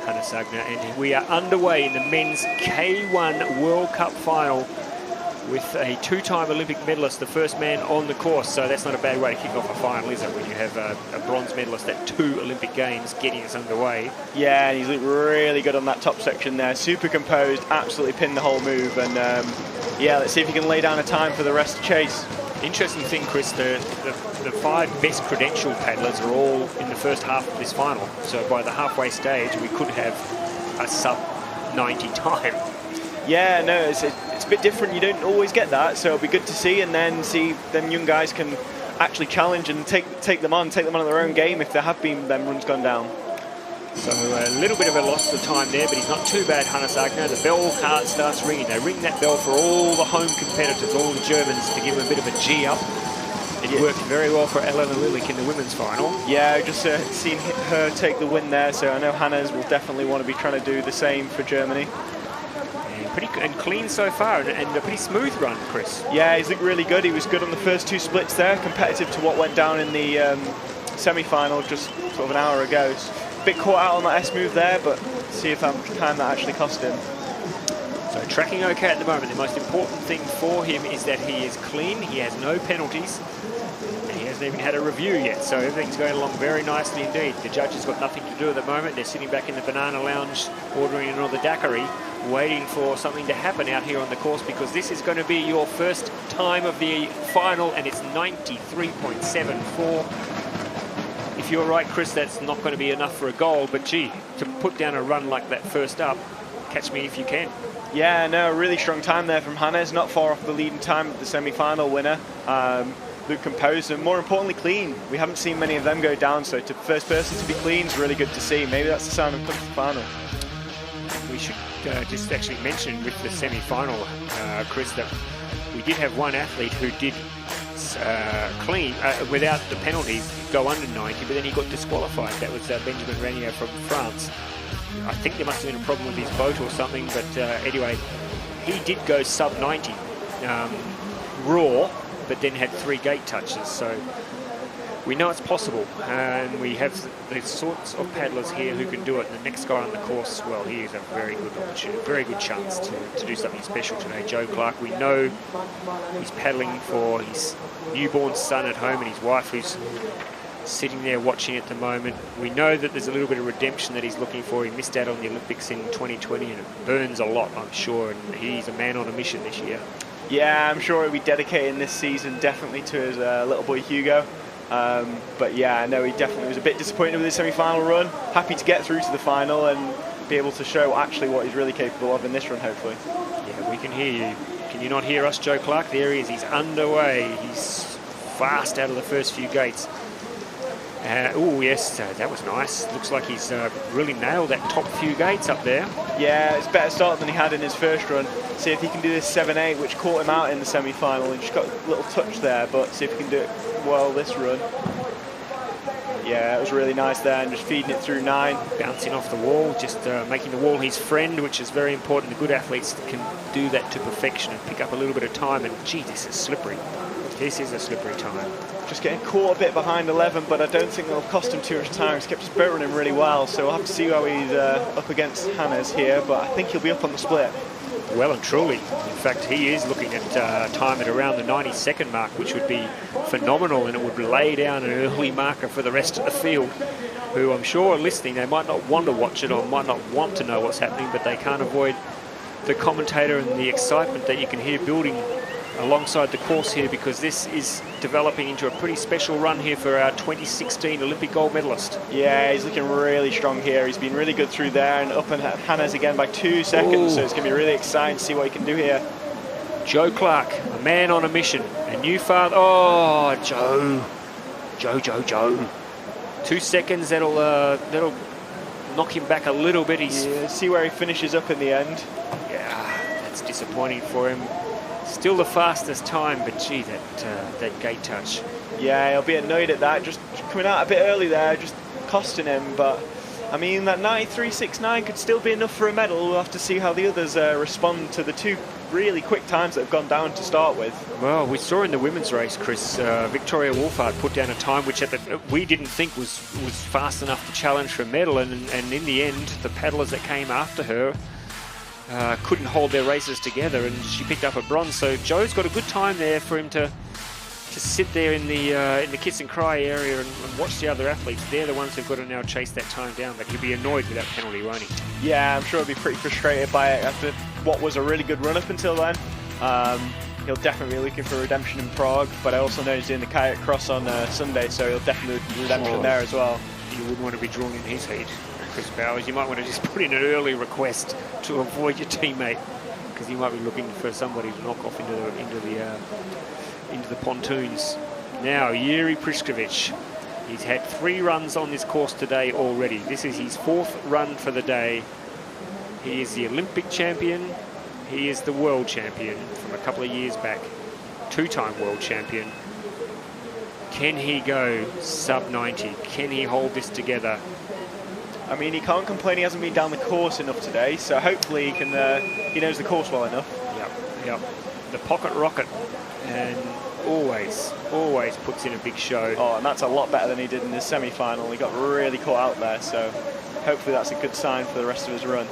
Hannah Zagner. And we are underway in the men's K1 World Cup final, with a two-time Olympic medalist, the first man on the course. So that's not a bad way to kick off a final, is it, when you have a bronze medalist at 2 Olympic Games getting us underway. Yeah, and he's looked really good on that top section there. Super composed, absolutely pinned the whole move. And yeah, let's see if he can lay down a time for the rest to chase. Interesting thing, Chris, the 5 best credentialed paddlers are all in the first half of this final. So by the halfway stage, we could have a sub-90 time. Yeah, no, it's a bit different. You don't always get that, so it'll be good to see, and then see them young guys can actually challenge and take them on at their own game if there have been them runs gone down. So a little bit of a loss of time there, but he's not too bad, Hannes Agner. The bell card starts ringing. They ring that bell for all the home competitors, all the Germans, to give them a bit of a G up. It worked very well for Elena Lilich in the women's final. Yeah, I just seen her take the win there, so I know Hannes will definitely want to be trying to do the same for Germany. And clean so far, and a pretty smooth run, Chris. Yeah, he's looked really good. He was good on the first 2 splits there, competitive to what went down in the semi-final just sort of an hour ago. A bit caught out on that S move there, but see if that time that actually cost him. So tracking okay at the moment. The most important thing for him is that he is clean, he has no penalties, and he hasn't even had a review yet. So everything's going along very nicely indeed. The judge has got nothing to do at the moment. They're sitting back in the banana lounge, ordering another daiquiri, waiting for something to happen out here on the course, because this is going to be your first time of the final, and it's 93.74. If you're right, Chris, that's not going to be enough for a goal, but gee, to put down a run like that first up, catch me if you can. Yeah, no, really strong time there from Hannes, not far off the leading time of the semi-final winner. Looked composed and more importantly clean. We haven't seen many of them go down, so to first person to be clean is really good to see. Maybe that's the sign of the final. We should just actually mention with the semi-final, Chris, that we did have one athlete who did clean without the penalty go under 90, but then he got disqualified. That was Benjamin Renier from France. I think there must have been a problem with his boat or something, but anyway, he did go sub 90 raw, but then had 3 gate touches. So we know it's possible, and we have the sorts of paddlers here who can do it. And the next guy on the course, well, he is a very good opportunity, very good chance to do something special today. Joe Clark, we know he's paddling for his newborn son at home and his wife who's sitting there watching at the moment. We know that there's a little bit of redemption that he's looking for. He missed out on the Olympics in 2020, and it burns a lot, I'm sure, and he's a man on a mission this year. Yeah, I'm sure he'll be dedicating this season definitely to his little boy Hugo. But yeah, I know he definitely was a bit disappointed with his semi-final run. Happy to get through to the final and be able to show actually what he's really capable of in this run, hopefully. Yeah, we can hear you. Can you not hear us, Joe Clark? There he is. He's underway. He's fast out of the first few gates. Oh, yes, that was nice. Looks like he's really nailed that top few gates up there. Yeah, it's a better start than he had in his first run. See if he can do this 7-8, which caught him out in the semi-final, and just got a little touch there, but see if he can do it well this run. Yeah, it was really nice there, and just feeding it through 9. Bouncing off the wall, just making the wall his friend, which is very important. The good athletes can do that to perfection and pick up a little bit of time, and gee, this is slippery. This is a slippery time. Just getting caught a bit behind 11, but I don't think it'll cost him too much time. He's kept his boat running really well, so we'll have to see how he's up against Hannes here, but I think he'll be up on the split. Well and truly. In fact, he is looking at time at around the 90-second mark, which would be phenomenal, and it would lay down an early marker for the rest of the field, who I'm sure are listening. They might not want to watch it or might not want to know what's happening, but they can't avoid the commentator and the excitement that you can hear building alongside the course here, because this is developing into a pretty special run here for our 2016 Olympic gold medalist. Yeah, he's looking really strong here. He's been really good through there and up at Hannes again by 2 seconds. Ooh. So it's going to be really exciting to see what he can do here. Joe Clark, a man on a mission, a new father. Oh, Joe. 2 seconds, that'll knock him back a little bit. See where he finishes up in the end. Yeah, that's disappointing for him. Still the fastest time, but gee, that gate touch. Yeah, he'll be annoyed at that. Just coming out a bit early there, just costing him. But I mean, that 93.69 could still be enough for a medal. We'll have to see how the others respond to the 2 really quick times that have gone down to start with. Well, we saw in the women's race, Chris, Victoria Wolfhard put down a time which we didn't think was fast enough to challenge for a medal, and in the end, the paddlers that came after her couldn't hold their races together, and she picked up a bronze. So Joe's got a good time there for him to sit there in the kiss and cry area and watch the other athletes. They're the ones who've got to now chase that time down, but he'll be annoyed with that penalty, won't he? Yeah, I'm sure he'll be pretty frustrated by it after what was a really good run up until then. He'll definitely be looking for redemption in Prague, but I also know he's doing the kayak cross on Sunday, so he'll definitely look for redemption there as well. You wouldn't want to be drawn in his heat, Chris Bowers. You might want to just put in an early request to avoid your teammate, because he might be looking for somebody to knock off into the pontoons. Now Yuri Priskovic, He's had 3 runs on this course today already. This is his 4th run for the day. He is the Olympic champion. He is the world champion from a couple of years back. 2-time world champion. Can he go sub 90? Can he hold this together? I mean, he can't complain he hasn't been down the course enough today, so hopefully he can. He knows the course well enough. Yep. The pocket rocket, and always puts in a big show. Oh, and that's a lot better than he did in his semi-final. He got really caught out there, so hopefully that's a good sign for the rest of his run.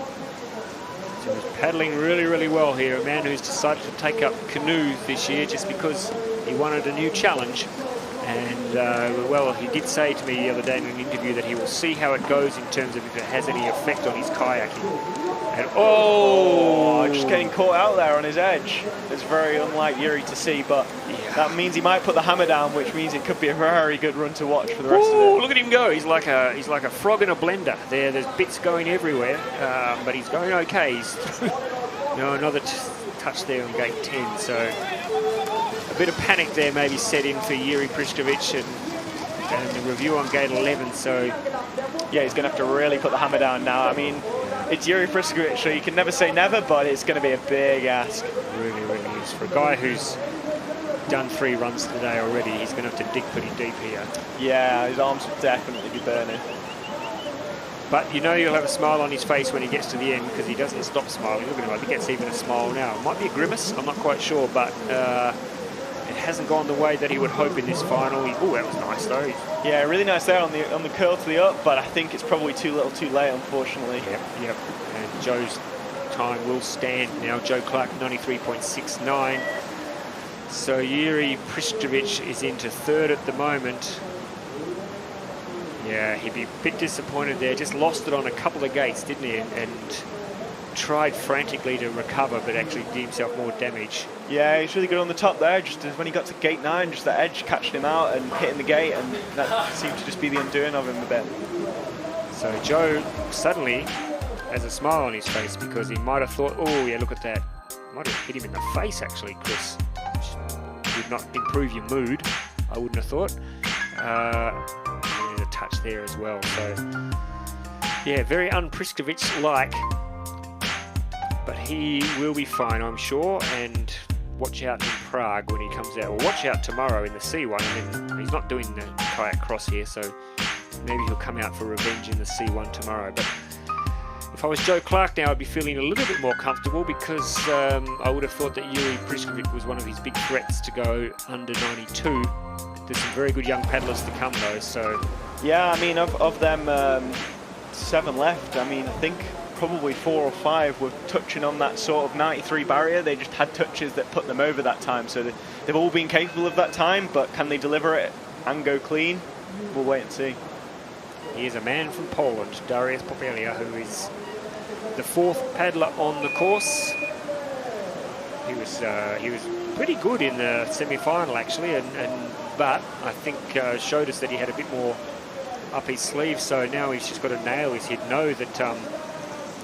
So he's paddling really well here. A man who's decided to take up canoe this year just because he wanted a new challenge. And, well, he did say to me the other day in an interview that he will see how it goes in terms of if it has any effect on his kayaking. And, just getting caught out there on his edge. It's very unlike Yuri to see, but that means he might put the hammer down, which means it could be a very good run to watch for the rest of it. Look at him go. He's like a frog in a blender. There's bits going everywhere, but he's going okay. He's through. No, another touch there on gate 10, so a bit of panic there maybe set in for Yuri Priskovic and the review on gate 11, so yeah, he's going to have to really put the hammer down now. I mean, it's Yuri Priskovic, so you can never say never, but it's going to be a big ask. Really is. For a guy who's done 3 runs today already, he's going to have to dig pretty deep here. Yeah, his arms will definitely be burning. But you know you'll have a smile on his face when he gets to the end, because he doesn't stop smiling. Look at him, I think it's even a smile now. It might be a grimace, I'm not quite sure, but it hasn't gone the way that he would hope in this final. Oh, that was nice though. Yeah, really nice there on the curl to the up, but I think it's probably too little too late, unfortunately. Yep. And Joe's time will stand now. Joe Clark, 93.69. So Yuri Priskovic is into 3rd at the moment. Yeah, he'd be a bit disappointed there. Just lost it on a couple of gates, didn't he? And tried frantically to recover, but actually did himself more damage. Yeah, he's really good on the top there. Just as when he got to gate 9, just the edge catching him out and hitting the gate, and that seemed to just be the undoing of him a bit. So Joe suddenly has a smile on his face, because he might have thought, oh yeah, look at that. Might have hit him in the face actually, Chris. Which would not improve your mood, I wouldn't have thought. And there's a touch there as well. So yeah, very un-Priskovic-like. But he will be fine, I'm sure, and watch out in Prague when he comes out. Or watch out tomorrow in the C1. And then he's not doing the kayak cross here, so maybe he'll come out for revenge in the C1 tomorrow. But if I was Joe Clark now, I'd be feeling a little bit more comfortable, because I would have thought that Yuri Priskovic was one of his big threats to go under 92. There's some very good young paddlers to come though, so... Yeah, I mean, of them 7 left, I mean, I think probably 4 or 5 were touching on that sort of 93 barrier. They just had touches that put them over that time, so they've all been capable of that time, but can they deliver it and go clean? We'll wait and see. Here's a man from Poland, Dariusz Popelia, who is the 4th paddler on the course. He was pretty good in the semi-final actually, but I think showed us that he had a bit more up his sleeve. So now he's just got to nail his head. Know that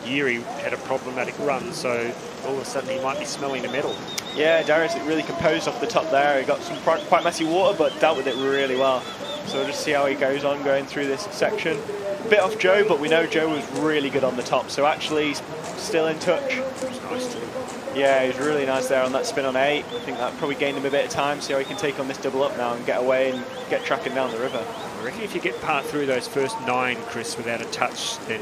Yuri had a problematic run, so all of a sudden he might be smelling a medal. Yeah, Darius really composed off the top there. He got some quite messy water, but dealt with it really well. So we'll just see how he goes on going through this section. A bit off Joe, but we know Joe was really good on the top, so actually he's still in touch. It was nice too. Yeah, he was really nice there on that spin on 8. I think that probably gained him a bit of time, see how he can take on this double up now and get away and get tracking down the river. I reckon if you get part through those first 9, Chris, without a touch, then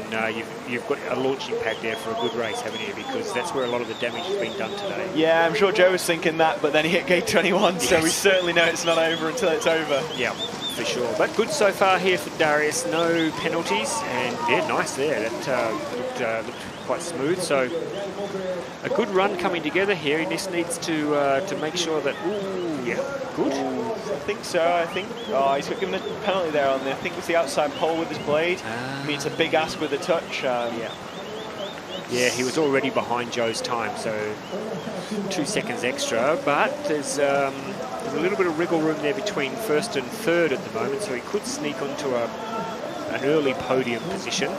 you've got a launching pad there for a good race, haven't you? Because that's where a lot of the damage has been done today. Yeah, I'm sure Joe was thinking that, but then he hit gate 21, yes. So we certainly know it's not over until it's over. Yeah, for sure. But good so far here for Darius. No penalties, and yeah, nice there. That looked quite smooth. So a good run coming together here. He just needs to make sure that. Ooh, yeah, good. I think so. I think. Oh, he's got given a penalty there on the. I think it was the outside pole with his blade. I mean, it's a big ask with a touch. Yeah, he was already behind Joe's time, so 2 seconds extra. But there's a little bit of wriggle room there between 1st and 3rd at the moment, so he could sneak onto an early podium position.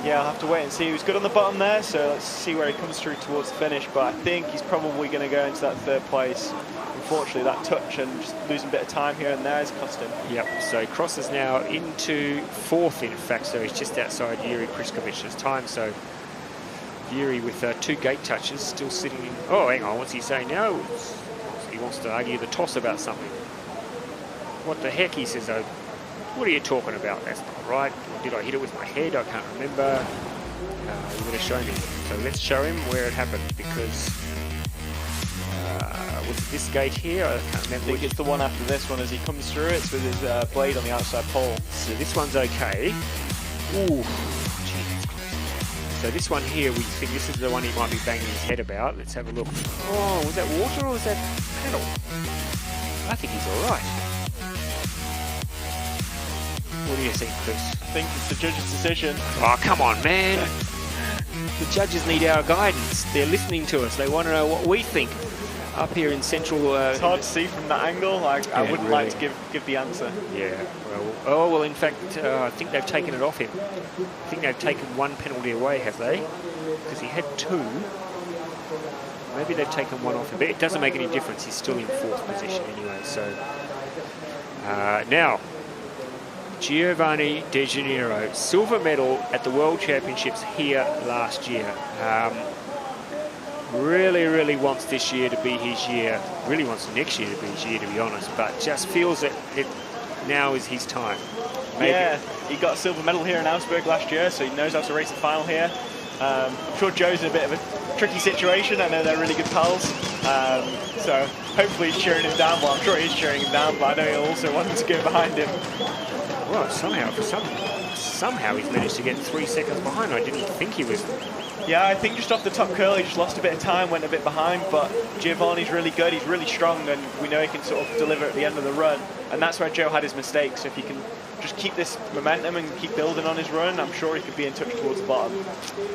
Yeah, I'll have to wait and see. He was good on the bottom there, so let's see where he comes through towards the finish. But I think he's probably going to go into that third place. Unfortunately, that touch and just losing a bit of time here and there has cost him. Yep, so he crosses now into fourth, in fact, so he's just outside Yuri Priskovic's time. So Yuri with 2 gate touches, still sitting in... Oh, hang on, what's he saying now? He wants to argue the toss about something. What the heck, he says, oh, what are you talking about? That's not right. Did I hit it with my head? I can't remember. You would have shown me. So let's show him where it happened, because... was it this gate here? I can't remember. I think it's the one after this one as he comes through. It's with his blade on the outside pole. So this one's okay. Ooh. So this one here, we think this is the one he might be banging his head about. Let's have a look. Oh, was that water or was that pedal? I think he's all right. What do you think, Chris? I think it's the judge's decision. Oh, come on, man. The judges need our guidance. They're listening to us. They want to know what we think. Up here in central... it's hard to see from that angle. I wouldn't really like to give the answer. Yeah, well, in fact, I think they've taken it off him. I think they've taken 1 penalty away, have they? Because he had 2. Maybe they've taken 1 off him, but it doesn't make any difference. He's still in 4th position anyway, so... now, Giovanni De Janeiro, silver medal at the World Championships here last year. Really wants this year to be his year. Really wants next year to be his year, to be honest. But just feels that now is his time. Maybe. Yeah, he got a silver medal here in Augsburg last year, so he knows how to race the final here. I'm sure Joe's in a bit of a tricky situation. I know they're really good pals. So hopefully he's cheering him down. Well, I'm sure he's cheering him down, but I know he'll also want to go behind him. Well, somehow he's managed to get 3 seconds behind. I didn't think he was... Yeah, I think just off the top curl, he just lost a bit of time, went a bit behind, but Giovanni's really good, he's really strong, and we know he can sort of deliver at the end of the run, and that's where Joe had his mistakes. So if he can just keep this momentum and keep building on his run, I'm sure he could be in touch towards the bottom.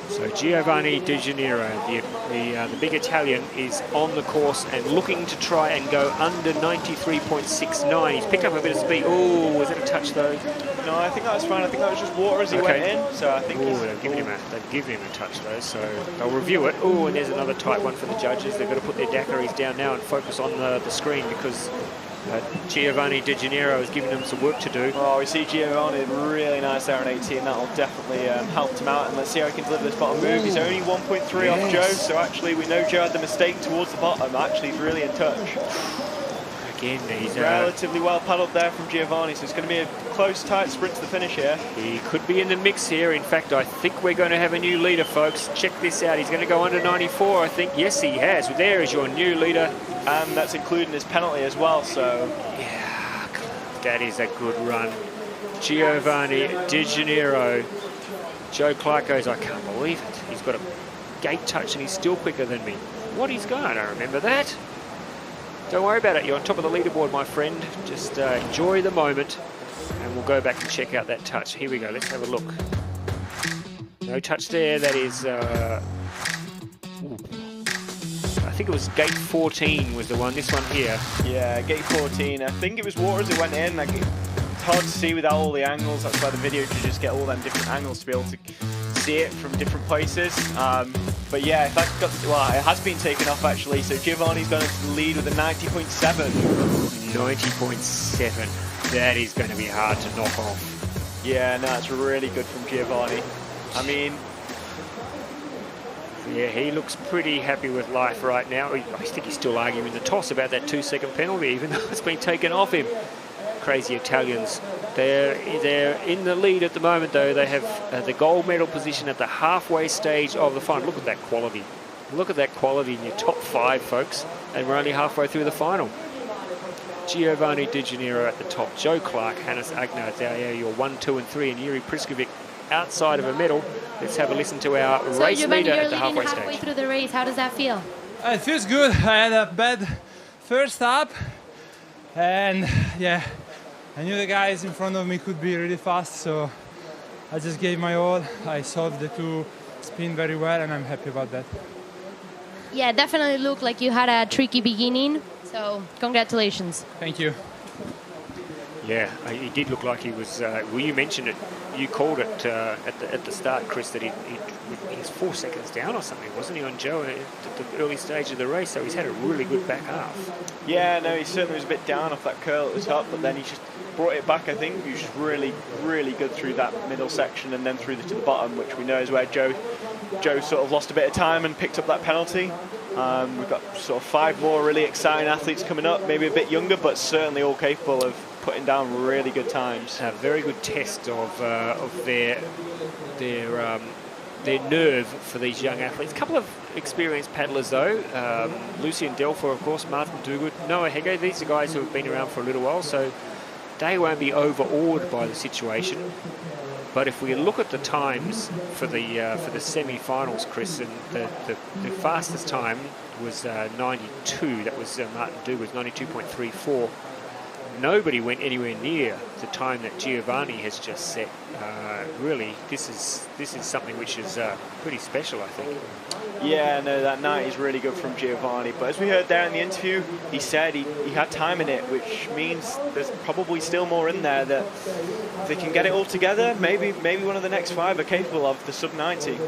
So Giovanni De Janeiro, the big Italian, is on the course and looking to try and go under 93.69. He's picked up a bit of speed. Oh, was it a touch though? No, I think that was fine. I think that was just water as he went in. So I think they've given him a touch though, so they'll review it. Oh, and there's another tight one for the judges. They've got to put their daiquiris down now and focus on the screen, because Giovanni De Janeiro is giving them some work to do. Oh, we see Giovanni really nice there on 18. That'll definitely help him out, and let's see how he can deliver this bottom move. He's only 1.3 off Joe, so actually we know Joe had the mistake towards the bottom. Actually, he's really in touch. Again, he's relatively well paddled there from Giovanni, so it's going to be a close, tight sprint to the finish here. He could be in the mix here. In fact, I think we're going to have a new leader, folks. Check this out. He's going to go under 94, I think. Yes, he has. There is your new leader. And that's including his penalty as well, so... Yeah, that is a good run. Giovanni De Janeiro. Joe Clark goes, I can't believe it. He's got a gate touch and he's still quicker than me. What he's got? I don't remember that. Don't worry about it. You're on top of the leaderboard, my friend. Just enjoy the moment, and we'll go back and check out that touch. Here we go. Let's have a look. No touch there. That is... I think it was gate 14 was the one. This one here. Yeah, gate 14. I think it was water as it went in. Like, it's hard to see without all the angles. That's why the video judges get all them different angles to be able to see it from different places. But yeah, if that got, well, it has been taken off actually. So Giovanni's going to lead with a 90.7. 90.7. That is going to be hard to knock off. Yeah, no, it's really good from Giovanni. I mean, yeah, he looks pretty happy with life right now. I think he's still arguing the toss about that 2-second penalty, even though it's been taken off him. Crazy Italians. They're in the lead at the moment, though. They have the gold medal position at the halfway stage of the final. Look at that quality. Look at that quality in your top 5, folks. And we're only halfway through the final. Giovanni De Janeiro at the top. Joe Clark, Hannes Agner, there your 1, 2, and 3, and Yuri Priskovic outside of a medal. Let's have a listen to our race leader at the halfway stage. Halfway through the race, how does that feel? It feels good. I had a bad first up, and yeah, I knew the guys in front of me could be really fast, so I just gave my all. I solved the 2 spin very well, and I'm happy about that. Yeah, definitely looked like you had a tricky beginning, so congratulations. Thank you. Yeah, he did look like he was, well, you mentioned it you called it at the start, Chris, that he was 4 seconds down or something, wasn't he, on Joe at the early stage of the race? So he's had a really good back half. Yeah, no, he certainly was a bit down off that curl at the top, but then he just brought it back. I think he was just really, really good through that middle section and then through to the bottom, which we know is where Joe sort of lost a bit of time and picked up that penalty. We've got sort of 5 more really exciting athletes coming up, maybe a bit younger, but certainly all capable of putting down really good times. A very good test of their nerve for these young athletes. A couple of experienced paddlers though, Lucien Delfor, of course, Martin Duguid, Noah Hege. These are guys who have been around for a little while, so they won't be overawed by the situation. But if we look at the times for the semi-finals, Chris, and the fastest time was 92. That was Martin Duguid's 92.34. Nobody went anywhere near the time that Giovanni has just set. Really, this is something which is pretty special, I think. Yeah, no, that 90 is really good from Giovanni. But as we heard there in the interview, he said he had time in it, which means there's probably still more in there that if they can get it all together, maybe one of the next 5 are capable of the sub-90.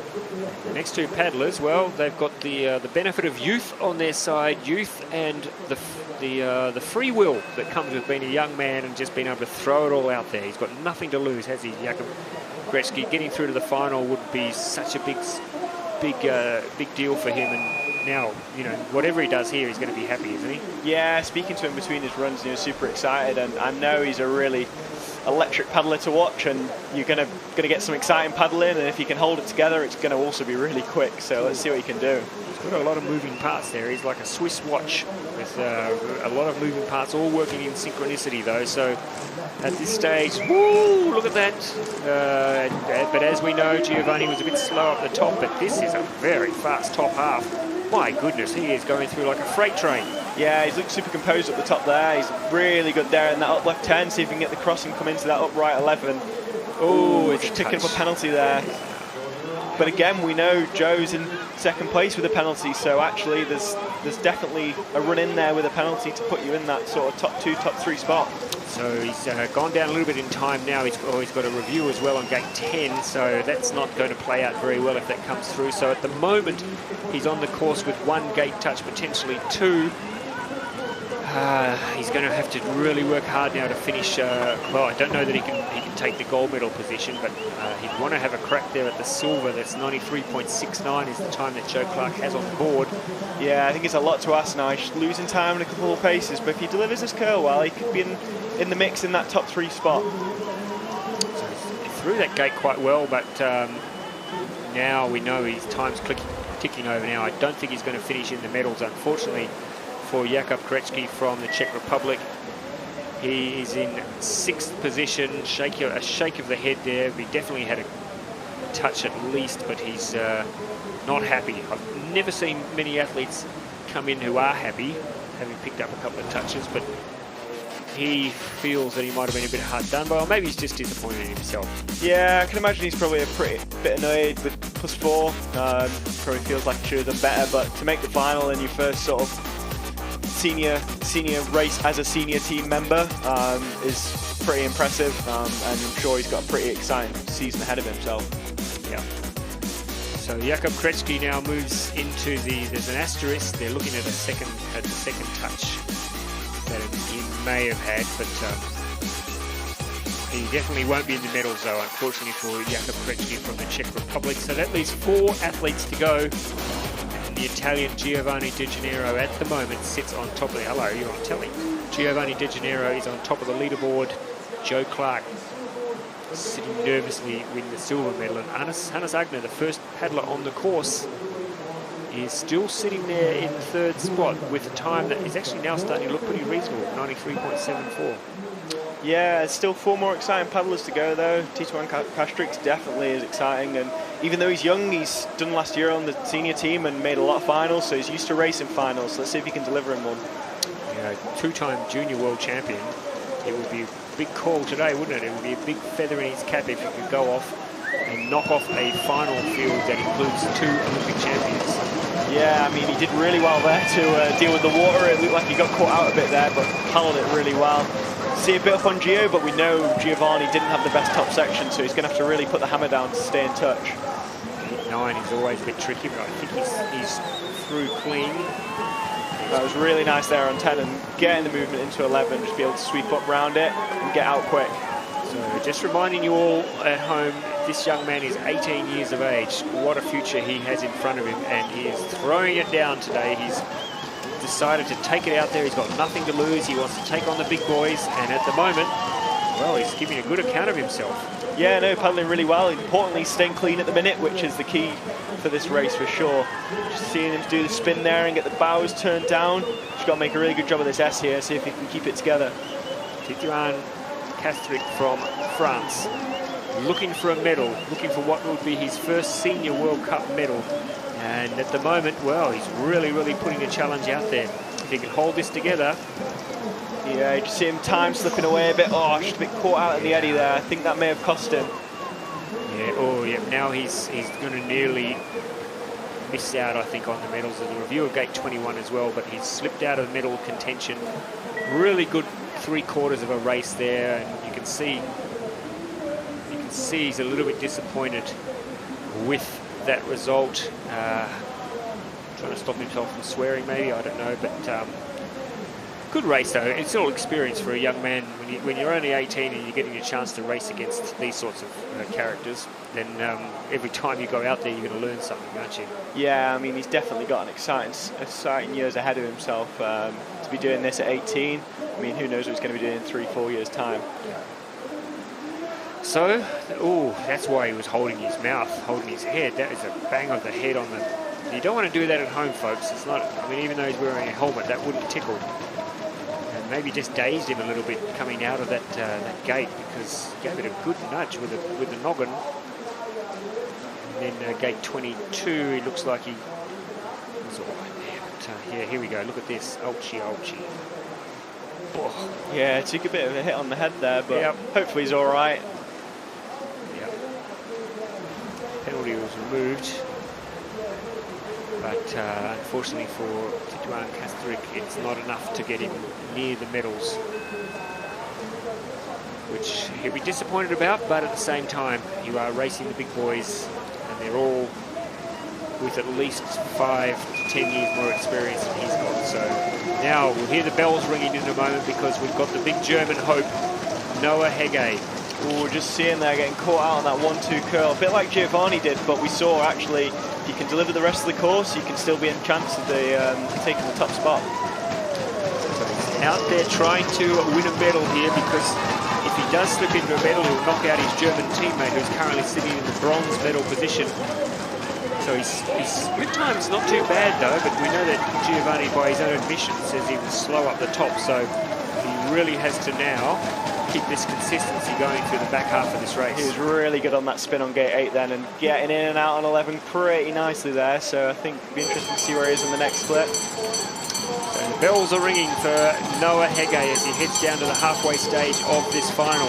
The next 2 paddlers, well, they've got the benefit of youth on their side, youth and the free will that comes with being a young man and just being able to throw it all out there. He's got nothing to lose, has he, Jakob Kretsky? Getting through to the final would be such a big deal for him, and now, you know, whatever he does here, he's going to be happy, isn't he? Yeah, speaking to him between his runs, he was super excited, and I know he's a really electric paddler to watch, and you're going to get some exciting paddling, and if he can hold it together, it's going to also be really quick. So let's see what he can do. He's got a lot of moving parts there. He's like a Swiss watch with a lot of moving parts, all working in synchronicity though. So at this stage, woo, look at that. But as we know, Giovanni was a bit slow at the top, but this is a very fast top half. My goodness, he is going through like a freight train. Yeah, he's looking super composed at the top there. He's really good there in that up left 10. See if he can get the cross and come into that upright 11. Oh, it's ticking up a penalty there. But again, we know Joe's in second place with a penalty, so actually there's definitely a run in there with a penalty to put you in that sort of top 2, top 3 spot. So he's gone down a little bit in time now. He's got a review as well on gate 10, so that's not going to play out very well if that comes through. So at the moment, he's on the course with 1 gate touch, potentially 2. He's going to have to really work hard now to finish. Well, I don't know that he can take the gold medal position, but he'd want to have a crack there at the silver. That's 93.69 is the time that Joe Clark has on the board. Yeah, I think it's a lot to ask now. He's losing time in a couple of paces, but if he delivers this curl well, he could be in the mix in that top 3 spot. So he threw that gate quite well, but now we know his time's ticking over now. I don't think he's going to finish in the medals, unfortunately, for Jakob Kretsky from the Czech Republic. He is in 6th position, a shake of the head there. He definitely had a touch at least, but he's not happy. I've never seen many athletes come in who are happy, having picked up a couple of touches, but he feels that he might have been a bit hard done by, or maybe he's just disappointed in himself. Yeah, I can imagine he's probably a bit annoyed with +4. Probably feels like he should have done better, but to make the final in your first sort of senior race as a senior team member is pretty impressive, and I'm sure he's got a pretty exciting season ahead of himself. Yeah. So Jakob Kretsky now moves into there's an asterisk. They're looking at the second touch that he may have had, but he definitely won't be in the medals though, unfortunately for Jakob Kretsky from the Czech Republic. So that leaves 4 athletes to go. The Italian Giovanni De Gennaro at the moment sits on top of the... Hello, you're on telly. Giovanni De Gennaro is on top of the leaderboard. Joe Clark sitting nervously with the silver medal. And Hannes Agner, the first paddler on the course, is still sitting there in 3rd spot with a time that is actually now starting to look pretty reasonable, 93.74. Yeah, there's still 4 more exciting paddlers to go though. Tituan Castrix definitely is exciting, and even though he's young, he's done last year on the senior team and made a lot of finals, so he's used to racing finals. Let's see if he can deliver in one. Yeah, 2-time junior world champion. It would be a big call today, wouldn't it? It would be a big feather in his cap if he could go off and knock off a final field that includes 2 Olympic champions. Yeah, I mean, he did really well there to deal with the water. It looked like he got caught out a bit there, but paddled it really well. see a bit up on Gio, but we know Giovanni didn't have the best top section, so he's going to have to really put the hammer down to stay in touch. Gate 9 is always a bit tricky, but I think he's through clean. That was really nice there on 10, and getting the movement into 11, just be able to sweep up round it and get out quick. So just reminding you all at home, this young man is 18 years of age. What a future he has in front of him, and he is throwing it down today. He's decided to take it out there. He's got nothing to lose. He wants to take on the big boys, and at the moment, well, he's giving a good account of himself. Yeah, no, paddling really well. Importantly, staying clean at the minute, which is the key for this race for sure. Just seeing him do the spin there and get the bows turned down. He's got to make a really good job of this S here, see if he can keep it together. Canoe-Kayak from France, looking for a medal, looking for what would be his first senior World Cup medal. And at the moment, well, he's really putting a challenge out there. If he can hold this together. Yeah, you just see him time slipping away a bit. Oh, just a bit caught out in the eddy there. I think that may have cost him. Yeah, oh yeah, now he's going to nearly miss out, I think, on the medals. There's a review of gate 21 as well, but he's slipped out of medal contention. Really good 3/4 of a race there, and you can see he's a little bit disappointed with that result. Trying to stop himself from swearing, maybe, I don't know, but good race though. It's all experience for a young man. When you're only 18 and you're getting a chance to race against these sorts of characters, then every time you go out there, you're going to learn something, aren't you? Yeah, I mean, he's definitely got an exciting years ahead of himself. To be doing this at 18, I mean, who knows what he's going to be doing in 3-4 years' time. So, oh, that's why he was holding his mouth, holding his head. That is a bang of the head on the... You don't want to do that at home, folks. It's not... I mean, even though he's wearing a helmet, that wouldn't tickle. And maybe just dazed him a little bit coming out of that gate, because he gave it a good nudge with the noggin. And then gate 22, he looks like he was all right there. But yeah, here we go. Look at this. Ouchie. Oh. Yeah, took a bit of a hit on the head there, but yep. Hopefully he's all right. Yep. Penalty was removed. But unfortunately for Canoe-Kayak, it's not enough to get him near the medals, which he'll be disappointed about, but at the same time, you are racing the big boys, and they're all with at least 5 to 10 years more experience than he's got. So now we'll hear the bells ringing in a moment, because we've got the big German hope, Noah Hege. Oh, just seeing there getting caught out on that 1-2 curl, a bit like Giovanni did, but we saw actually he can deliver the rest of the course. You can still be in chance of taking the top spot. So he's out there trying to win a medal here, because if he does slip into a medal, he'll knock out his German teammate, who's currently sitting in the bronze medal position. So his split time is not too bad though, but we know that Giovanni, by his own admission, says he was slow up the top, so he really has to now keep this consistency going through the back half of this race. He was really good on that spin on gate 8 then, and getting in and out on 11 pretty nicely there, so I think it'll be interesting to see where he is in the next split. So the bells are ringing for Noah Hege as he heads down to the halfway stage of this final.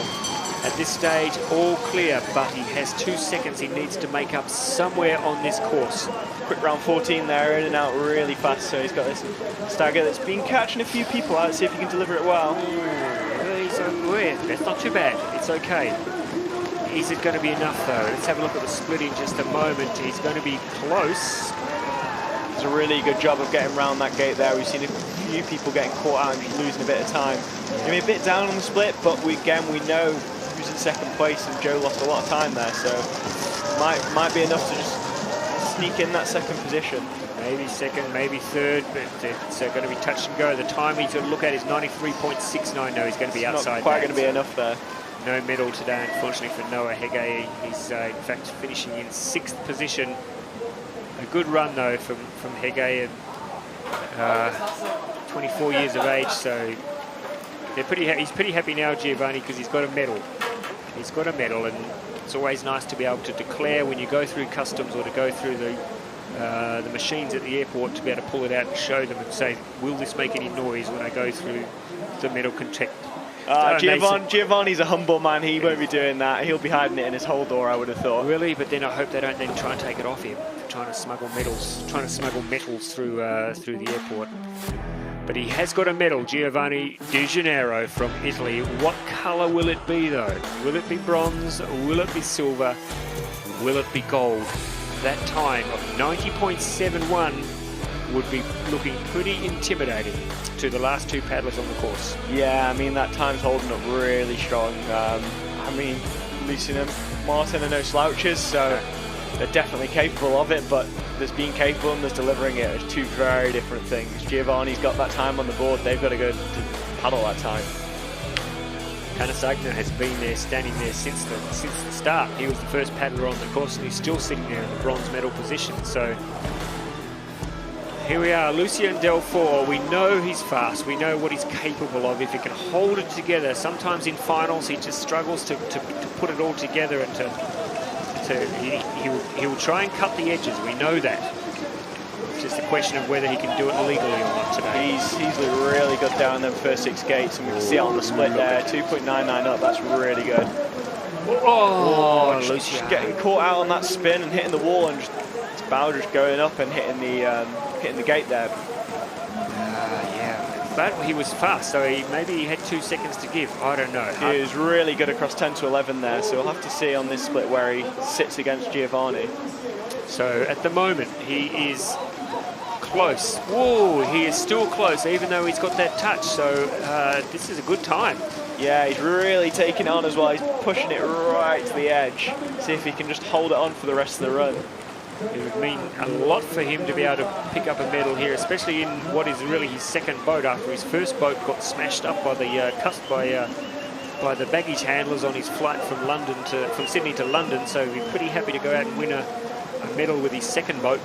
At this stage, all clear, but he has 2 seconds he needs to make up somewhere on this course. Quick round 14 there, in and out really fast, so he's got this stagger that's been catching a few people out. See if he can deliver it well. That's not too bad. It's okay. Is it going to be enough though? Let's have a look at the split in just a moment. He's going to be close. It's a really good job of getting around that gate there. We've seen a few people getting caught out and just losing a bit of time. I mean, a bit down on the split, but we know who's in second place, and Joe lost a lot of time there, so might be enough to just sneak in that second position. Maybe second, maybe third, but it's going to be touch and go. The time he's going to look at is 93.69. No, he's going to be outside. Not quite going to be enough there. No medal today, unfortunately, for Noah Hege. He's in fact finishing in 6th position. A good run though from Hege, and 24 years of age. So he's pretty happy now, Giovanni, because he's got a medal. He's got a medal, and it's always nice to be able to declare when you go through customs or to go through the machines at the airport, to be able to pull it out and show them and say, will this make any noise when I go through the medal contact? Giovanni's a humble man. He won't be doing that. He'll be hiding it in his hold door, I would have thought. Really? But then I hope they don't then try and take it off him, trying to smuggle metals through the airport. But he has got a medal, Giovanni Di Gennaro from Italy. What colour will it be, though? Will it be bronze? Will it be silver? Will it be gold? That time of 90.71 would be looking pretty intimidating to the last two paddlers on the course. Yeah, I mean, that time's holding up really strong. I mean, Lucian and Martin are no slouches, so they're definitely capable of it, but there's being capable and there's delivering it. It's two very different things. Giovanni's got that time on the board. They've got to go to paddle that time. Canoe-Kayak has been there, standing there since the start. He was the first paddler on the course, and he's still sitting there in the bronze medal position. So here we are, Lucien Delfour. We know he's fast. We know what he's capable of. If he can hold it together, sometimes in finals he just struggles to put it all together, and he will try and cut the edges. We know that. It's just a question of whether he can do it legally or not today. He's really good down them first 6 gates, and we can see it on the split there. 2.99 up, that's really good. Oh, just getting caught out on that spin and hitting the wall, and just his bow just going up and hitting the gate there. Yeah, but he was fast, so maybe he had 2 seconds to give. I don't know. He was really good across 10 to 11 there, so we'll have to see on this split where he sits against Giovanni. So at the moment, he is close. Whoa, he is still close, even though he's got that touch. So this is a good time. Yeah, he's really taking on as well. He's pushing it right to the edge. See if he can just hold it on for the rest of the run. It would mean a lot for him to be able to pick up a medal here, especially in what is really his second boat after his first boat got smashed up by by the baggage handlers on his flight from Sydney to London. So he'd be pretty happy to go out and win a medal with his second boat.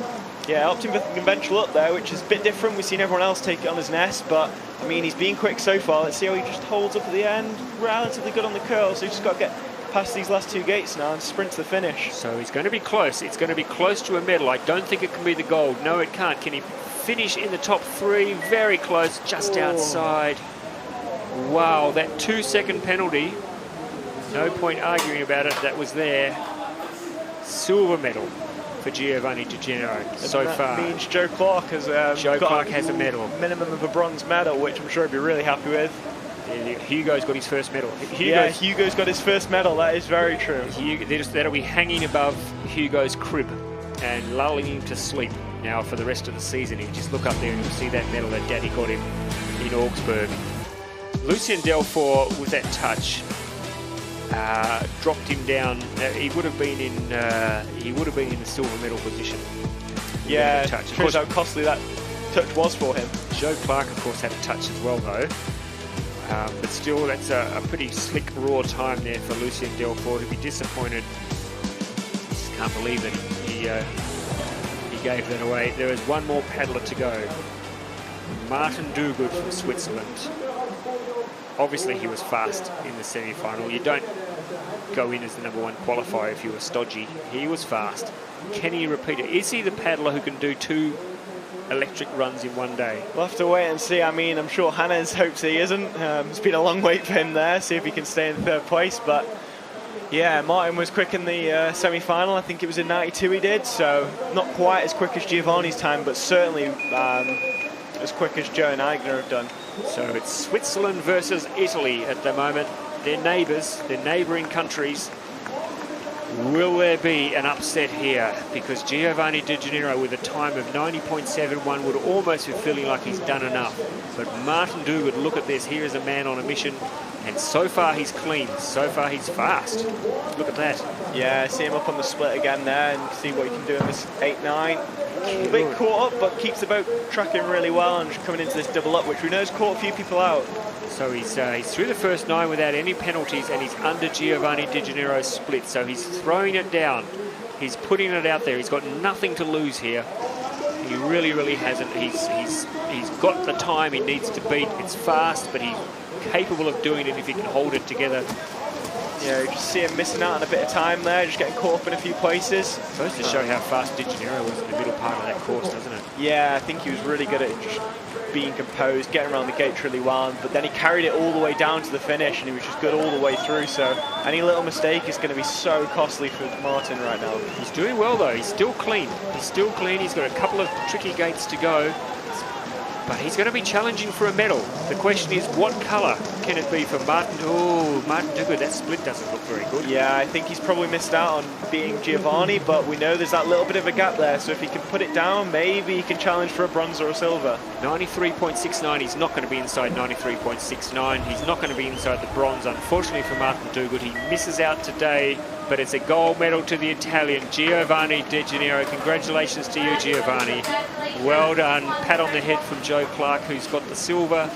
Yeah, opting for the conventional up there, which is a bit different. We've seen everyone else take it on his nest, but I mean, he's been quick so far. Let's see how he just holds up at the end. Relatively good on the curl, so he's just got to get past these last 2 gates now and sprint to the finish. So he's going to be close. It's going to be close to a medal. I don't think it can be the gold. No, it can't. Can he finish in the top 3? Very close, just outside. Wow, that 2-second penalty. No point arguing about it. That was there. Silver medal for Giovanni Di Gennaro so far. That means Joe Clark has has a medal. Minimum of a bronze medal, which I'm sure he'd be really happy with. Yeah, Hugo's got his first medal. Hugo's got his first medal. That is very true. That'll be hanging above Hugo's crib and lulling him to sleep now for the rest of the season. You just look up there and you'll see that medal that Daddy got him in Augsburg. Lucien Delfour with that touch dropped him down. He would have been in the silver medal position. Yeah, shows how costly that touch was for him. Joe Clark, of course, had a touch as well, though. But still, that's a pretty slick, raw time there for Lucien Delfour. To be disappointed, just can't believe that he gave that away. There is one more paddler to go. Martin Duguid from Switzerland. Obviously, he was fast in the semi-final. You don't go in as the #1 qualifier if you were stodgy. He was fast. Can he repeat it? Is he the paddler who can do 2 electric runs in one day? We'll have to wait and see. I mean, I'm sure Hannes hopes he isn't. It's been a long wait for him there, see if he can stay in 3rd place. But yeah, Martin was quick in the semi-final. I think it was in 92 he did, so not quite as quick as Giovanni's time, but certainly as quick as Joe and Eigner have done. So it's Switzerland versus Italy at the moment. They're neighbours, they're neighbouring countries. Will there be an upset here? Because Giovanni Di Gennaro with a time of 90.71 would almost be feeling like he's done enough. But Martin Duguid, look at this. Here is a man on a mission. And so far he's clean. So far he's fast. Look at that. Yeah, see him up on the split again there and see what he can do in this 8-9. A bit caught up, but keeps the boat tracking really well and just coming into this double up, which we know has caught a few people out. So he's through the first 9 without any penalties, and he's under Giovanni Di Gennaro's split. So he's throwing it down. He's putting it out there. He's got nothing to lose here. He really, really hasn't. He's got the time he needs to beat. It's fast, but he's capable of doing it if he can hold it together. Yeah, you just see him missing out on a bit of time there, just getting caught up in a few places. It goes to show how fast Di Gennaro was in the middle part of that course, doesn't it? Yeah, I think he was really good at just being composed, getting around the gates really well, but then he carried it all the way down to the finish, and he was just good all the way through. So any little mistake is going to be so costly for Martin right now. He's doing well though. He's still clean. He's still clean. He's got a couple of tricky gates to go. But he's going to be challenging for a medal. The question is, what colour can it be for Martin? Oh, Martin Duguid, that split doesn't look very good. Yeah, I think he's probably missed out on beating Giovanni, but we know there's that little bit of a gap there, so if he can put it down, maybe he can challenge for a bronze or a silver. 93.69, he's not going to be inside 93.69. He's not going to be inside the bronze, unfortunately for Martin Duguid. He misses out today, but it's a gold medal to the Italian, Giovanni De Gennaro. Congratulations to you, Giovanni. Well done. Pat on the head from Joe Clark, who's got the silver.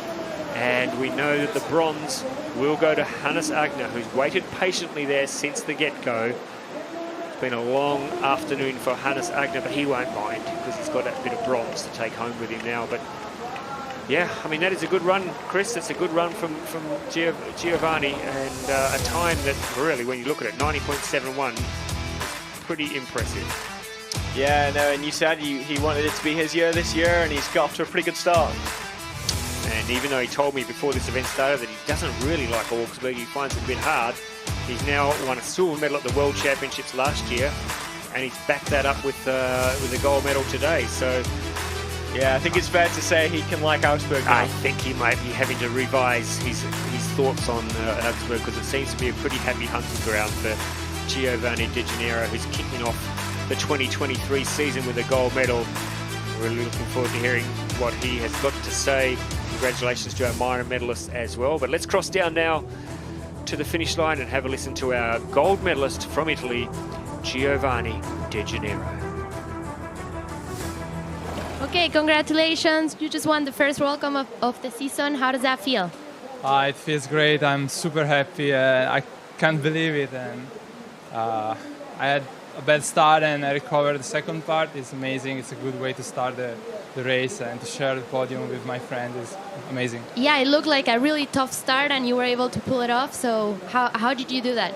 And we know that the bronze will go to Hannes Agner, who's waited patiently there since the get-go. It's been a long afternoon for Hannes Agner, but he won't mind because he's got that bit of bronze to take home with him now. But yeah, I mean, that is a good run, Chris. That's a good run from Giovanni, and a time that really, when you look at it, 90.71, pretty impressive. Yeah, no, and you said he wanted it to be his year this year, and he's got off to a pretty good start. And even though he told me before this event started that he doesn't really like Augsburg, he finds it a bit hard. He's now won a silver medal at the World Championships last year, and he's backed that up with a gold medal today. So yeah, I think it's fair to say he can like Augsburg now. I think he might be having to revise his thoughts on Augsburg, because it seems to be a pretty happy hunting ground for Giovanni De Gennaro, who's kicking off the 2023 season with a gold medal. Really looking forward to hearing what he has got to say. Congratulations to our minor medalists as well. But let's cross down now to the finish line and have a listen to our gold medalist from Italy, Giovanni De Gennaro. Okay, congratulations. You just won the first World Cup of the season. How does that feel? It feels great. I'm super happy. I can't believe it. And I had a bad start and I recovered the second part. It's amazing. It's a good way to start the race, and to share the podium with my friend is amazing. Yeah, it looked like a really tough start and you were able to pull it off. So how did you do that?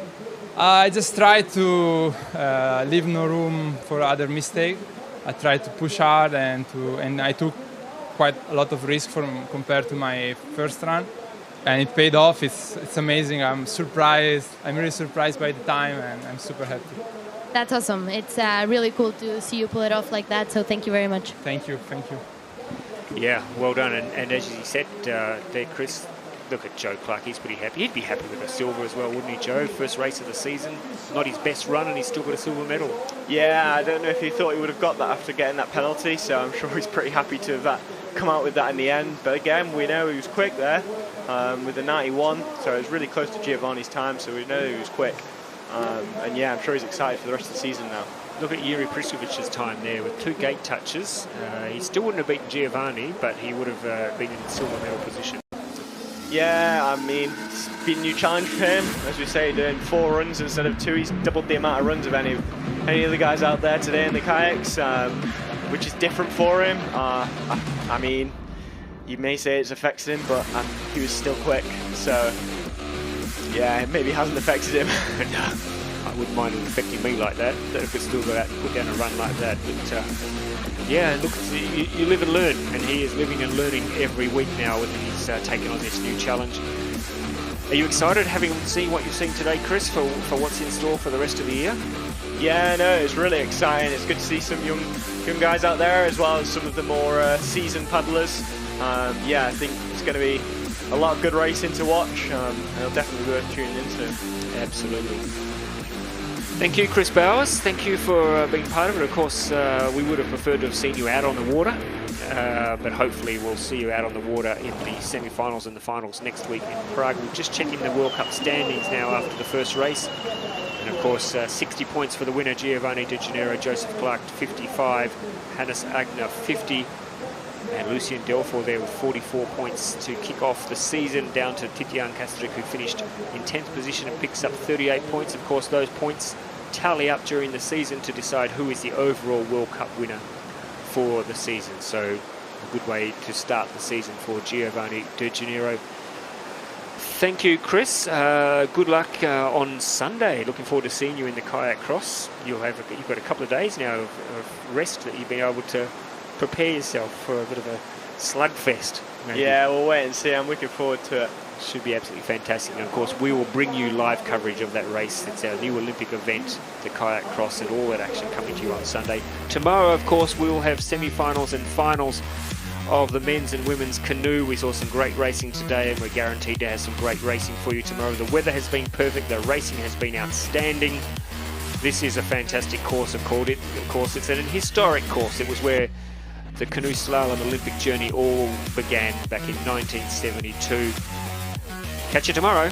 I just tried to leave no room for other mistake. I tried to push hard and I took quite a lot of risk compared to my first run, and it paid off. It's amazing. I'm surprised. I'm really surprised by the time, and I'm super happy. That's awesome. It's really cool to see you pull it off like that. So thank you very much. Thank you. Yeah, well done. And as you said there, Chris, look at Joe Clark. He's pretty happy. He'd be happy with a silver as well, wouldn't he, Joe? First race of the season. Not his best run, and he's still got a silver medal. Yeah, I don't know if he thought he would have got that after getting that penalty, so I'm sure he's pretty happy to have come out with that in the end. But again, we know he was quick there with the 91, so it was really close to Giovanni's time, so we know he was quick. And yeah, I'm sure he's excited for the rest of the season now. Look at Yuri Priskovic's time there with 2 gate touches. He still wouldn't have beaten Giovanni, but he would have been in the silver medal position. Yeah, I mean, it's been a new challenge for him. As we say, doing 4 runs instead of 2. He's doubled the amount of runs of any of the guys out there today in the kayaks, which is different for him. I mean, you may say it's affected him, but he was still quick. So yeah, it maybe hasn't affected him. No, I wouldn't mind it affecting me like that. That I could still go out and put down a run like that. But yeah, look, you live and learn, and he is living and learning every week now when he's taking on this new challenge. Are you excited having seen what you've seen today, Chris, for what's in store for the rest of the year? Yeah, no, it's really exciting. It's good to see some young guys out there, as well as some of the more seasoned paddlers. Yeah, I think it's going to be a lot of good racing to watch. It'll definitely be worth tuning into. Absolutely. Thank you, Chris Bowers. Thank you for being part of it. Of course, we would have preferred to have seen you out on the water, but hopefully we'll see you out on the water in the semi-finals and the finals next week in Prague. We're just checking the World Cup standings now after the first race. And of course, 60 points for the winner, Giovanni De Gennaro, Joseph Clark 55, Hannes Agner 50, and Lucien Delfour there with 44 points to kick off the season, down to Titian Kastric, who finished in 10th position and picks up 38 points. Of course, those points tally up during the season to decide who is the overall World Cup winner for the season. So a good way to start the season for Giovanni De Gennaro. Thank you, Chris. Good luck on Sunday. Looking forward to seeing you in the kayak cross. You've got a couple of days now of rest that you've been able to prepare yourself for a bit of a slugfest. Maybe. Yeah, we'll wait and see. I'm looking forward to it. Should be absolutely fantastic. And of course, we will bring you live coverage of that race. It's our new Olympic event, the kayak cross, and all that action coming to you on Sunday. Tomorrow, of course, we will have semi-finals and finals of the men's and women's canoe. We saw some great racing today, and we're guaranteed to have some great racing for you tomorrow. The weather has been perfect. The racing has been outstanding. This is a fantastic course, of course. It's an historic course. It was where the canoe slalom Olympic journey all began back in 1972. Catch you tomorrow.